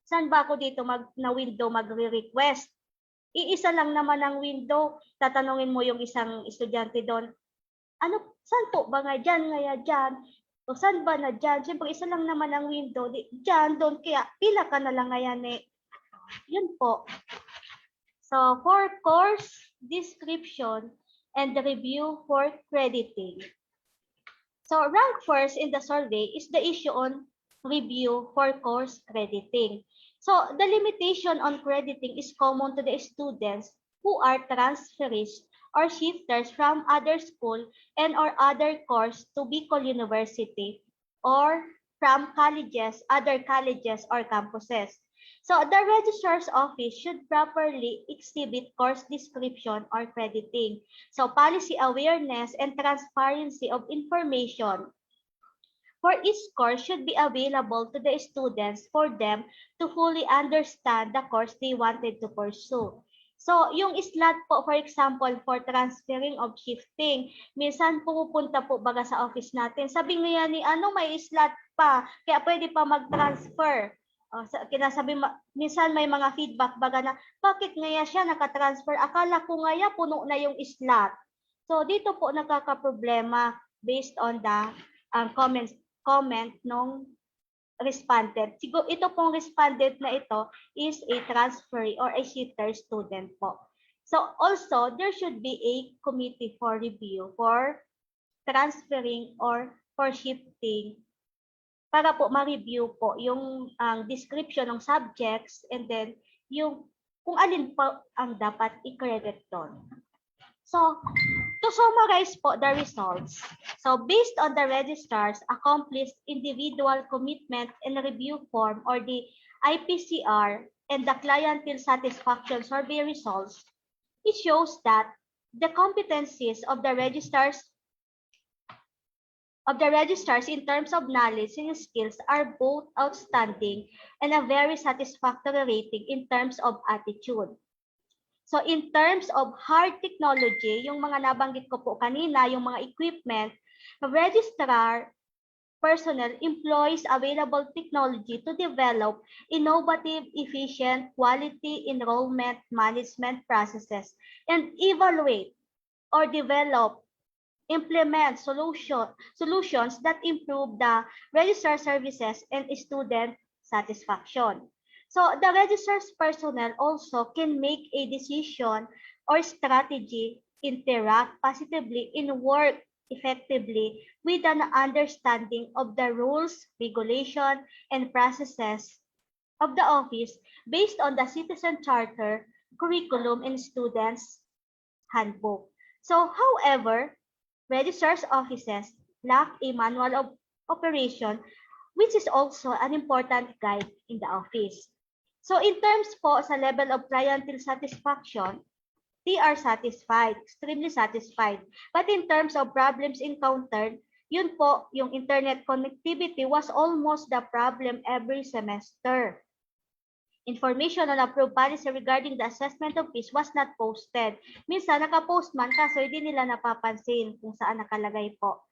Speaker 2: Saan ba ako dito na window magre-request? Iisa lang naman ang window. Tatanungin mo yung isang estudyante doon, saan po ba nga dyan? O saan ba na dyan? Siyempre, isa lang naman ang window. Dyan, doon, kaya pila ka na lang ngayon eh. Yun po. So, for course description and the review for crediting. So, rank first in the survey is the issue on review for course crediting. So, the limitation on crediting is common to the students who are transferees or shifters from other school and or other course to Bicol University or from other colleges or campuses. So the registrar's office should properly exhibit course description or crediting. So policy awareness and transparency of information for each course should be available to the students for them to fully understand the course they wanted to pursue. So, yung slot po, for example, for transferring of shifting, minsan pumupunta po baga sa office natin. Sabi nga ni, may slot pa, kaya pwede pa mag-transfer. Minsan may mga feedback baga na, bakit nga siya nakatransfer? Akala ko nga puno na yung slot. So, dito po nagkakaproblema based on the comment nung respondent. Siguro ito pong respondent na ito is a transferee or a shifter student po. So also, there should be a committee for review for transferring or for shifting para po ma-review po yung description ng subjects and then yung kung alin po ang dapat i-credit doon. So, to summarize po the results, so based on the registrar's accomplished individual commitment and review form or the IPCR and the clientele satisfaction survey results, it shows that the competencies of the registrars in terms of knowledge and skills are both outstanding and a very satisfactory rating in terms of attitude. So in terms of hard technology, yung mga nabanggit ko po kanina, yung mga equipment, registrar personnel employs available technology to develop innovative, efficient, quality enrollment management processes and evaluate or implement solutions that improve the registrar services and student satisfaction. So the registrar's personnel also can make a decision or strategy, interact positively, and work effectively with an understanding of the rules, regulation, and processes of the office based on the Citizen Charter, curriculum, and students' handbook. So, however, registrar's offices lack a manual of operation, which is also an important guide in the office. So in terms po sa level of clientele satisfaction, they are satisfied, extremely satisfied. But in terms of problems encountered, yun po, yung internet connectivity was almost the problem every semester. Information on approved policy regarding the assessment of fees was not posted. Minsan nakapost man kaso hindi nila napapansin kung saan nakalagay po.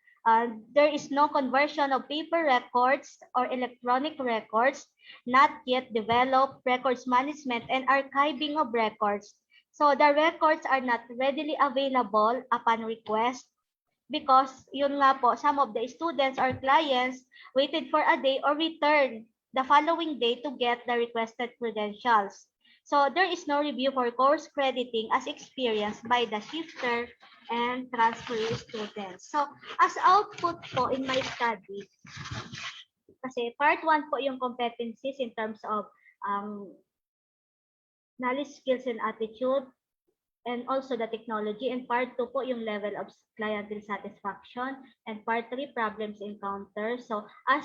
Speaker 2: There is no conversion of paper records or electronic records, not yet developed records management and archiving of records. So the records are not readily available upon request. because yun nga po, some of the students or clients waited for a day or returned the following day to get the requested credentials. So there is no review for course crediting as experienced by the shifter and transferee students. So as output po in my study, kasi part 1 po yung competencies in terms of knowledge, skills, and attitude, and also the technology. And part 2 po yung level of clientele satisfaction. And part 3, problems encountered. So as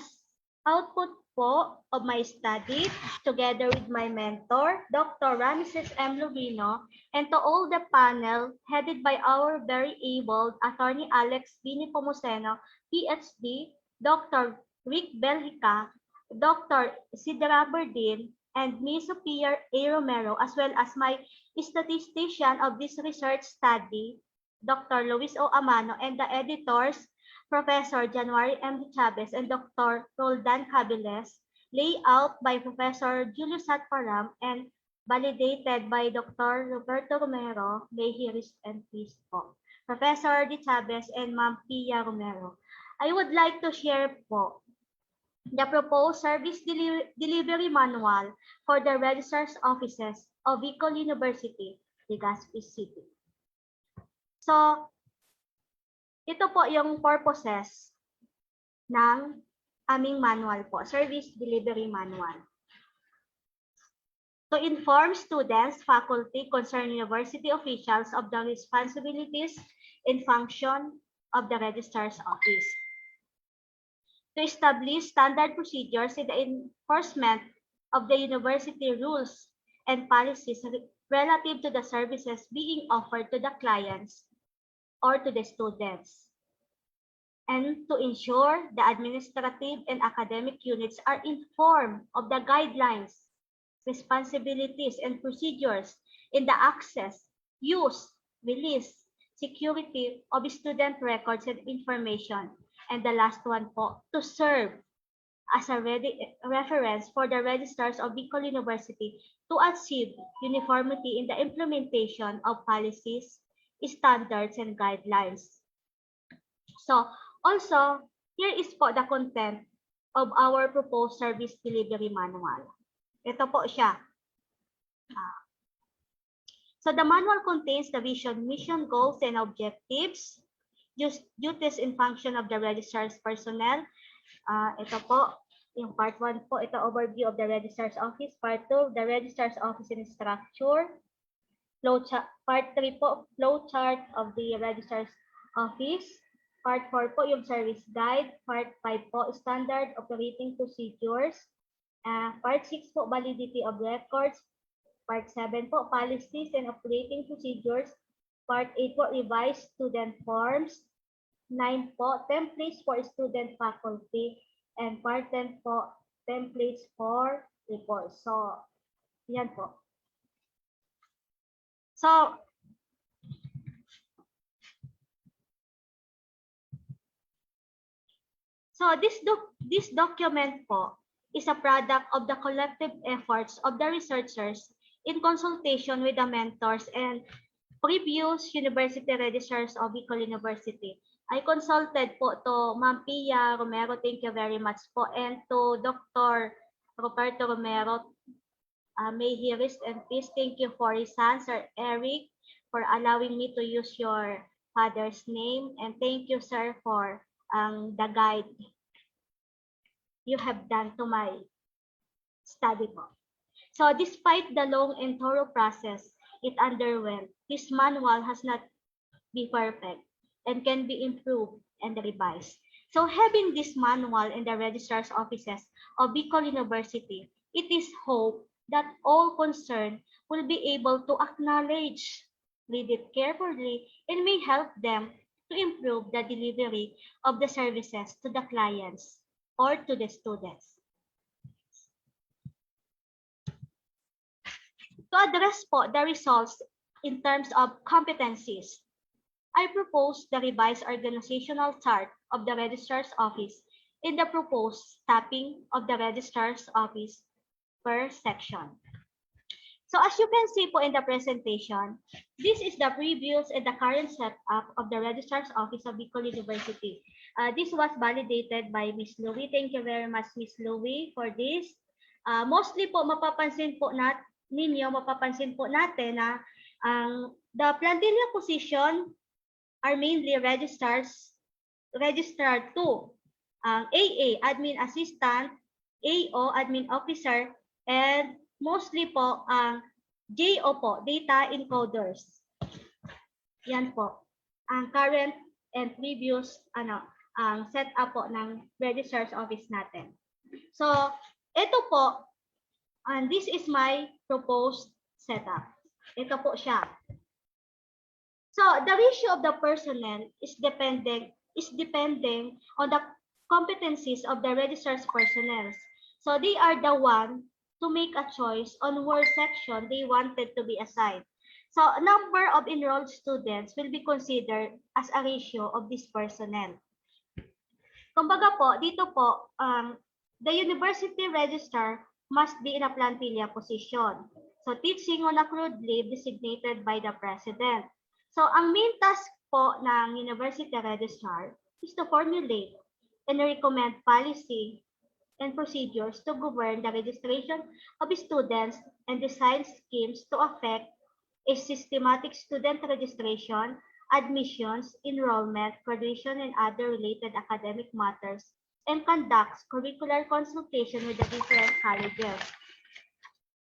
Speaker 2: output po of my study, together with my mentor, Dr. Ramses M. Lubino, and to all the panel headed by our very able Attorney Alex Bini Pomoceno, PhD, Dr. Rick Belhica, Dr. Isidra Berdin, and Ms. Sophia A. Romero, as well as my statistician of this research study, Dr. Luis O. Amano, and the editors, Professor January M. Chavez and Dr. Roldan Cabiles, layout by Professor Julius Satparam, and validated by Dr. Roberto Romero, may he rest in peace po. Professor De Chavez and Ma'am Pia Romero. I would like to share po the proposed service delivery manual for the registrar's offices of Bicol University, Legazpi City. So, ito po yung purposes ng aming manual po, service delivery manual. To inform students, faculty, concerned university officials of the responsibilities and function of the registrar's office. To establish standard procedures in the enforcement of the university rules and policies relative to the services being offered to the clients or to the students, and to ensure the administrative and academic units are informed of the guidelines, responsibilities, and procedures in the access, use, release, security of student records and information. And the last one po, to serve as a reference for the registrars of Bicol University to achieve uniformity in the implementation of policies, standards, and guidelines. So, also, here is po the content of our proposed service delivery manual. Ito po siya. So, the manual contains the vision, mission, goals, and objectives, duties and function of the registrar's personnel. Ito po, yung part 1 po, ito overview of the registrar's office. Part 2, the registrar's office and structure. Part 3 po, flow chart of the registrar's office. Part 4 po, yung service guide. Part 5 po, standard operating procedures. Part 6 po, validity of records. Part 7 po, policies and operating procedures. Part 8 po, revised student forms. 9 po, templates for student faculty. And part 10 po, templates for reports. So, yan po. So, this document po is a product of the collective efforts of the researchers in consultation with the mentors and previous university registrars of Bicol University. I consulted po to Ma'am Pia Romero, thank you very much po, and to Dr. Roberto Romero, may he rest in peace. Thank you for his son, Sir Eric, for allowing me to use your father's name, and thank you, sir, for the guide you have done to my study po. So despite the long and thorough process it underwent, this manual has not been perfect and can be improved and revised. So having this manual in the registrar's offices of Bicol University, it is hoped that all concerned will be able to acknowledge, read it carefully, and may help them to improve the delivery of the services to the clients or to the students. To address po the results in terms of competencies, I propose the revised organizational chart of the registrar's office in the proposed staffing of the registrar's office per section. So as you can see po in the presentation, this is the previous and the current setup of the Registrar's Office of Bicol University. This was validated by Ms. Louie. Thank you very much, Ms. Louie, for this. Mostly po, mapapansin po natin na the plantilla position are mainly registrar 2, AA, Admin Assistant, AO, Admin Officer, and mostly po ang JO po, Data Encoders. Yan po, ang current and previous setup po ng Registrar's Office natin. So, ito po, and this is my proposed setup. Ito po siya. So, the ratio of the personnel is depending on the competencies of the registrar's personnel. So, they are the one to make a choice on where section they wanted to be assigned. So, number of enrolled students will be considered as a ratio of this personnel. Kumbaga po, dito po, the university registrar must be in a plantilla position. So, teaching on accrued leave designated by the president. So, ang main task po ng university registrar is to formulate and recommend policy and procedures to govern the registration of students and design schemes to affect a systematic student registration, admissions, enrollment, graduation, and other related academic matters, and conducts curricular consultation with the different colleges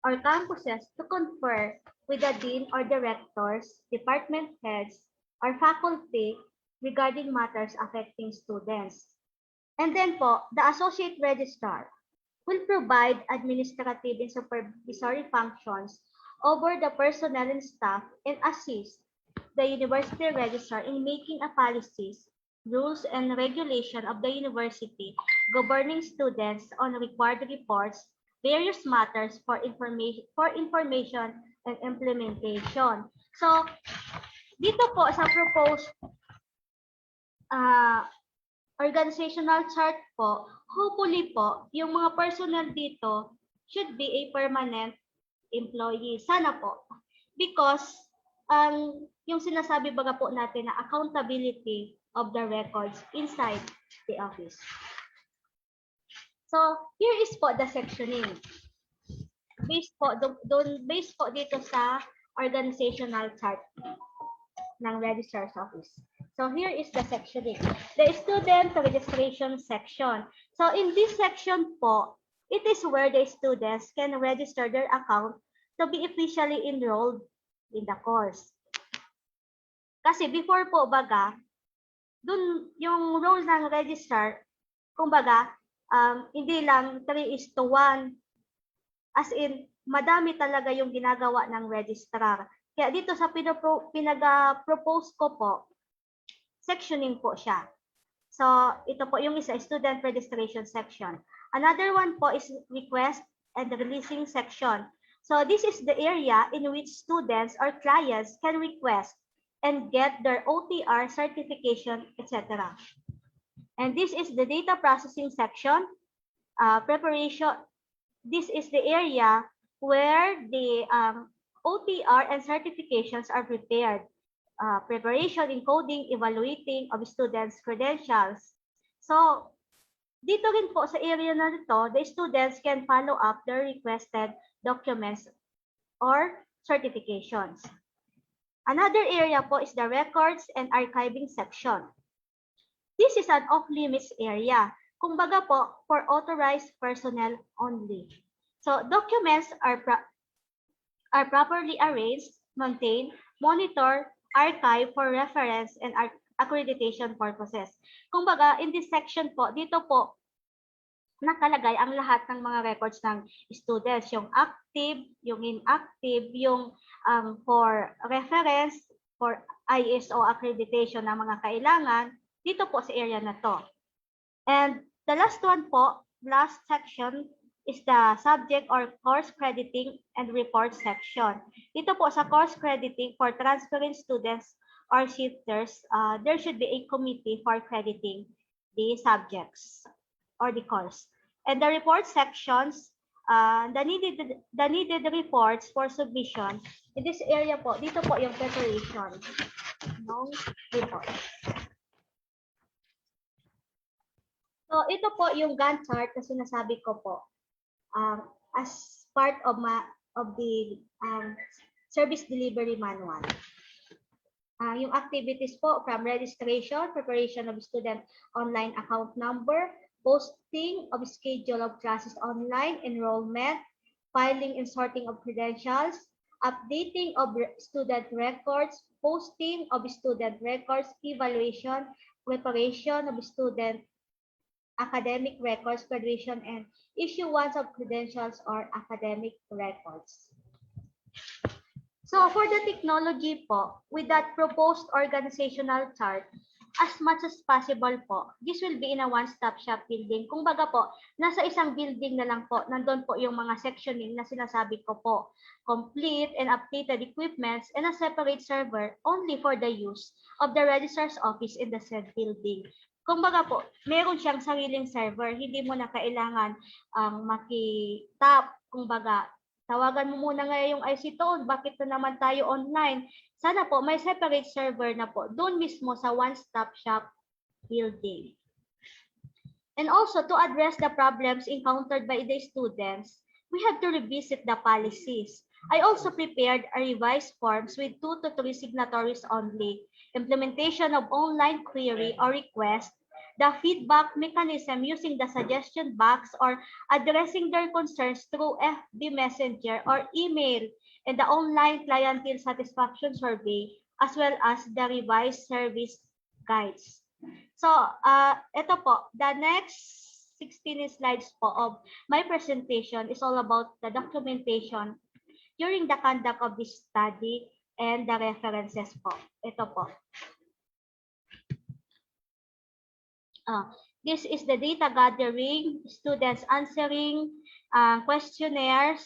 Speaker 2: or campuses to confer with the dean or directors, department heads, or faculty regarding matters affecting students. And then po, the associate registrar will provide administrative and supervisory functions over the personnel and staff and assist the university registrar in making a policies, rules, and regulation of the university governing students on required reports, various matters for information and implementation. So, dito po sa proposed organizational chart po, hopefully po, yung mga personnel dito should be a permanent employee. Sana po. Because yung sinasabi baga po natin na accountability of the records inside the office. So, here is po the sectioning. Based po dito sa organizational chart ng Registrar's Office. So here is the sectioning. The student registration section. So in this section po, it is where the students can register their account to be officially enrolled in the course. Kasi before po baga, dun yung role ng registrar, kumbaga, hindi lang 3:1. As in, madami talaga yung ginagawa ng registrar. Kaya dito sa pinag-propose ko po, sectioning po siya. So, ito po yung isa, student registration section. Another one po is request and releasing section. So, this is the area in which students or clients can request and get their OTR certification, etc. And this is the data processing section, preparation. This is the area where the OTR and certifications are prepared. Preparation, encoding, evaluating of students' credentials. So, dito rin po sa area na ito, the students can follow up their requested documents or certifications. Another area po is the records and archiving section. This is an off-limits area. Kumbaga po, for authorized personnel only. So, documents are properly arranged, maintained, monitored, archived for reference and accreditation purposes. Kumbaga, in this section po, dito po, nakalagay ang lahat ng mga records ng students, yung active, yung inactive, yung for reference, for ISO accreditation na mga kailangan, dito po sa area na to. And the last one po, last section is the subject or course crediting and report section. Dito po sa course crediting for transferring students or shifters, there should be a committee for crediting the subjects or the course. And the report sections, the needed reports for submission. In this area po, dito po yung preparation ng report. So, ito po yung Gantt chart na sinasabi ko po as part of the service delivery manual. Yung activities po from registration, preparation of student online account number, posting of schedule of classes online, enrollment, filing and sorting of credentials, updating of student records, posting of student records, evaluation, preparation of student academic records, graduation, and issuance of credentials or academic records. So for the technology po, with that proposed organizational chart, as much as possible po, this will be in a one-stop shop building. Kung baga po, nasa isang building na lang po, nandun po yung mga sectioning na sinasabi ko po. Complete and updated equipments and a separate server only for the use of the registrar's office in the said building. Kung baga po, meron siyang sariling server, hindi mo na kailangan makitap. Kung baga, tawagan mo muna ngayon yung IC Toad, bakit na naman tayo online? Sana po may separate server na po doon mismo sa one-stop shop building. And also to address the problems encountered by the students, we have to revisit the policies. I also prepared a revised forms with 2 to 3 signatories only, implementation of online query or request, the feedback mechanism using the suggestion box or addressing their concerns through FB Messenger or email, and the online clientele satisfaction survey, as well as the revised service guides. So, ito po, the next 16 slides po of my presentation is all about the documentation during the conduct of this study and the references po. Ito po. This is the data gathering, students answering questionnaires.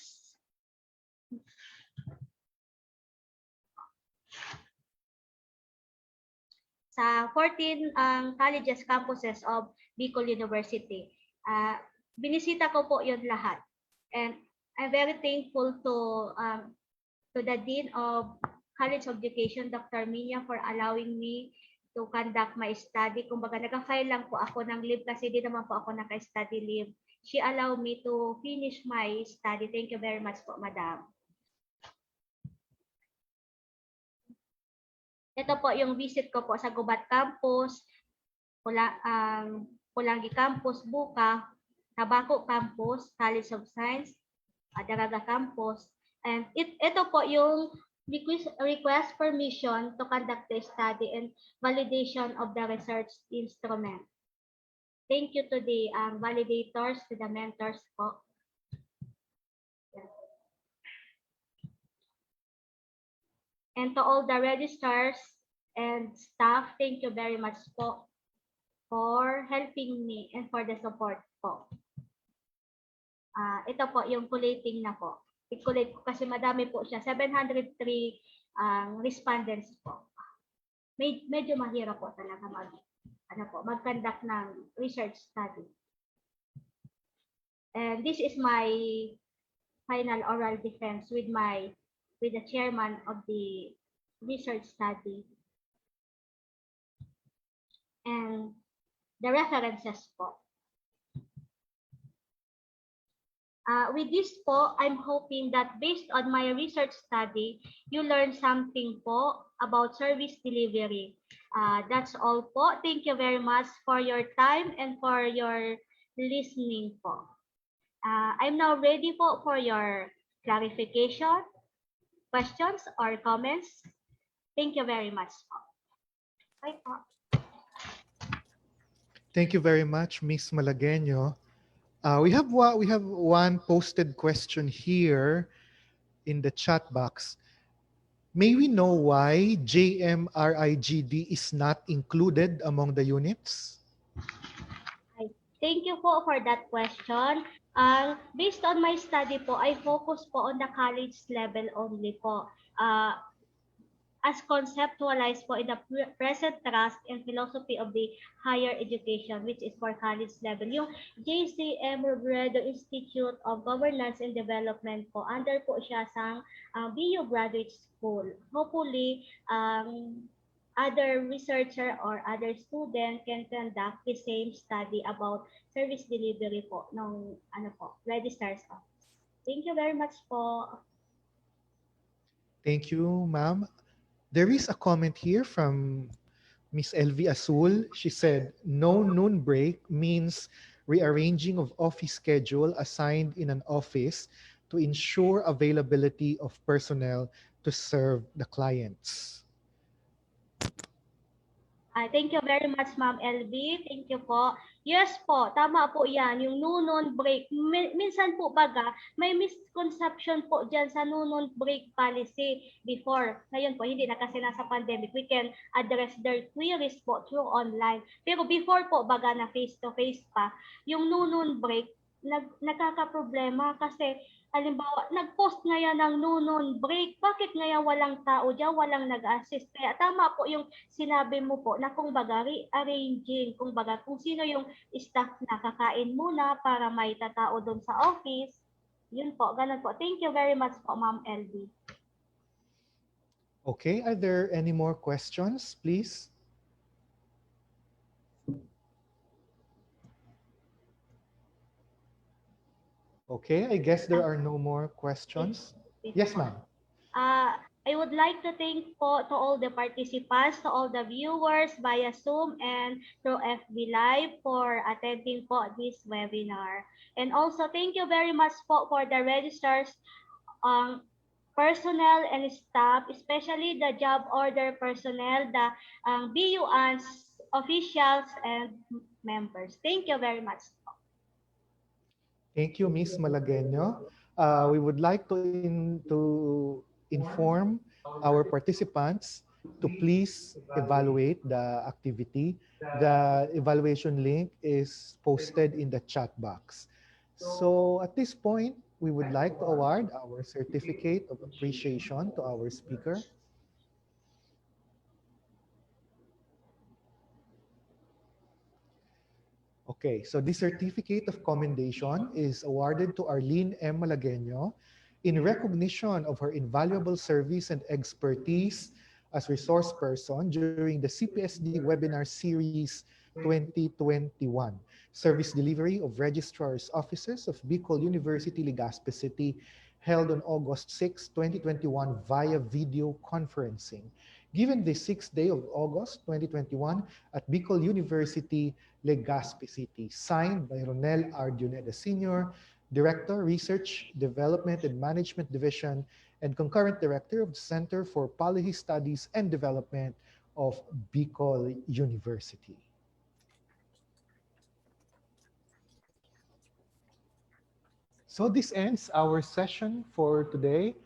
Speaker 2: Sa 14 colleges, campuses of Bicol University. Binisita ko po yun lahat. And I'm very thankful to the Dean of College of Education, Dr. Minya, for allowing me to conduct my study. Kumbaga, nag-file lang po ako ng leave kasi di naman po ako naka-study leave. She allowed me to finish my study. Thank you very much po, Madam. Ito po yung visit ko po sa Gubat Campus, Pulangi Campus, Buka, Tabaco Campus, College of Science, Daraga Campus. And ito po yung request permission to conduct the study and validation of the research instrument. Thank you to the validators, to the mentors po. And to all the registrars and staff, thank you very much po for helping me and for the support po. Ito po yung collating na po. I-collate ko kasi madami po siya. 703 respondents po. Medyo mahirap po talaga mag-conduct ng research study. And this is my final oral defense with the chairman of the research study. And the references po. With this po, I'm hoping that based on my research study, you learn something po about service delivery. That's all po. Thank you very much for your time and for your listening po. I'm now ready po for your clarification, questions, or comments. Thank you very much po. Bye po.
Speaker 1: Thank you very much, Ms. Malagueño. We have one posted question here in the chat box. May we know why JMRIGD is not included among the units?
Speaker 2: Thank you po for that question. Based on my study po, I focus po on the college level only po. as conceptualized po in the present trust and philosophy of the higher education, which is for college level. Yung JCM Robredo Institute of Governance and Development po, under po siya sa BU Graduate School. Hopefully, other researcher or other student can conduct the same study about service delivery po ng registrar's office. Thank you very much po.
Speaker 1: Thank you, ma'am. There is a comment here from Miss LV Azul. She said, no noon break means rearranging of office schedule assigned in an office to ensure availability of personnel to serve the clients.
Speaker 2: Thank you very much, Ma'am LB. Thank you po. Yes po, tama po yan. Yung noon break. Minsan po baga, may misconception po dyan sa noon break policy before. Ngayon po, hindi na kasi nasa pandemic. We can address their queries po through online. Pero before po baga na face-to-face pa, yung noon break, nagkakaproblema kasi halimbawa, nag-post ngayon ng noon break. Bakit ngayon walang tao dyan, walang nag-assist? Kaya tama po yung sinabi mo po na kung baga rearranging, kung baga kung sino yung staff na kakain muna para may tatao doon sa office. Yun po, ganun po. Thank you very much po, Ma'am LB.
Speaker 1: Okay, are there any more questions, please? Okay, I guess there are no more questions. Yes, ma'am.
Speaker 2: I would like to thank po to all the participants, to all the viewers via Zoom and through FB Live for attending po this webinar. And also thank you very much po for the registrars, personnel and staff, especially the job order personnel, the BUANs, officials and members. Thank you very much.
Speaker 1: Thank you, Ms. Malagueño. We would like to inform our participants to please evaluate the activity. The evaluation link is posted in the chat box. So at this point, we would like to award our certificate of appreciation to our speaker. Okay, so this certificate of commendation is awarded to Arlene M. Malagueño in recognition of her invaluable service and expertise as resource person during the CPSD webinar series 2021, service delivery of registrar's offices of Bicol University, Legazpi City, held on August 6, 2021 via video conferencing. Given the 6th day of August 2021 at Bicol University, Legazpi City, signed by Ronel R. Dioneda Sr., Director, Research, Development and Management Division, and concurrent Director of the Center for Policy Studies and Development of Bicol University. So this ends our session for today.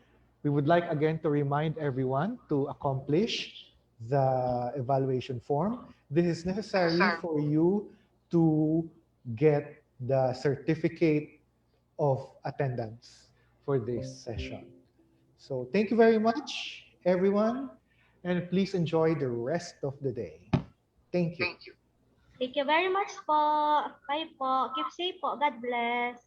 Speaker 1: We would like again to remind everyone to accomplish the evaluation form. This is necessary for you to get the certificate of attendance for this session. So thank you very much, everyone, and please enjoy the rest of the day. Thank you.
Speaker 2: Thank you very much po. Bye po. Keep safe po. God bless.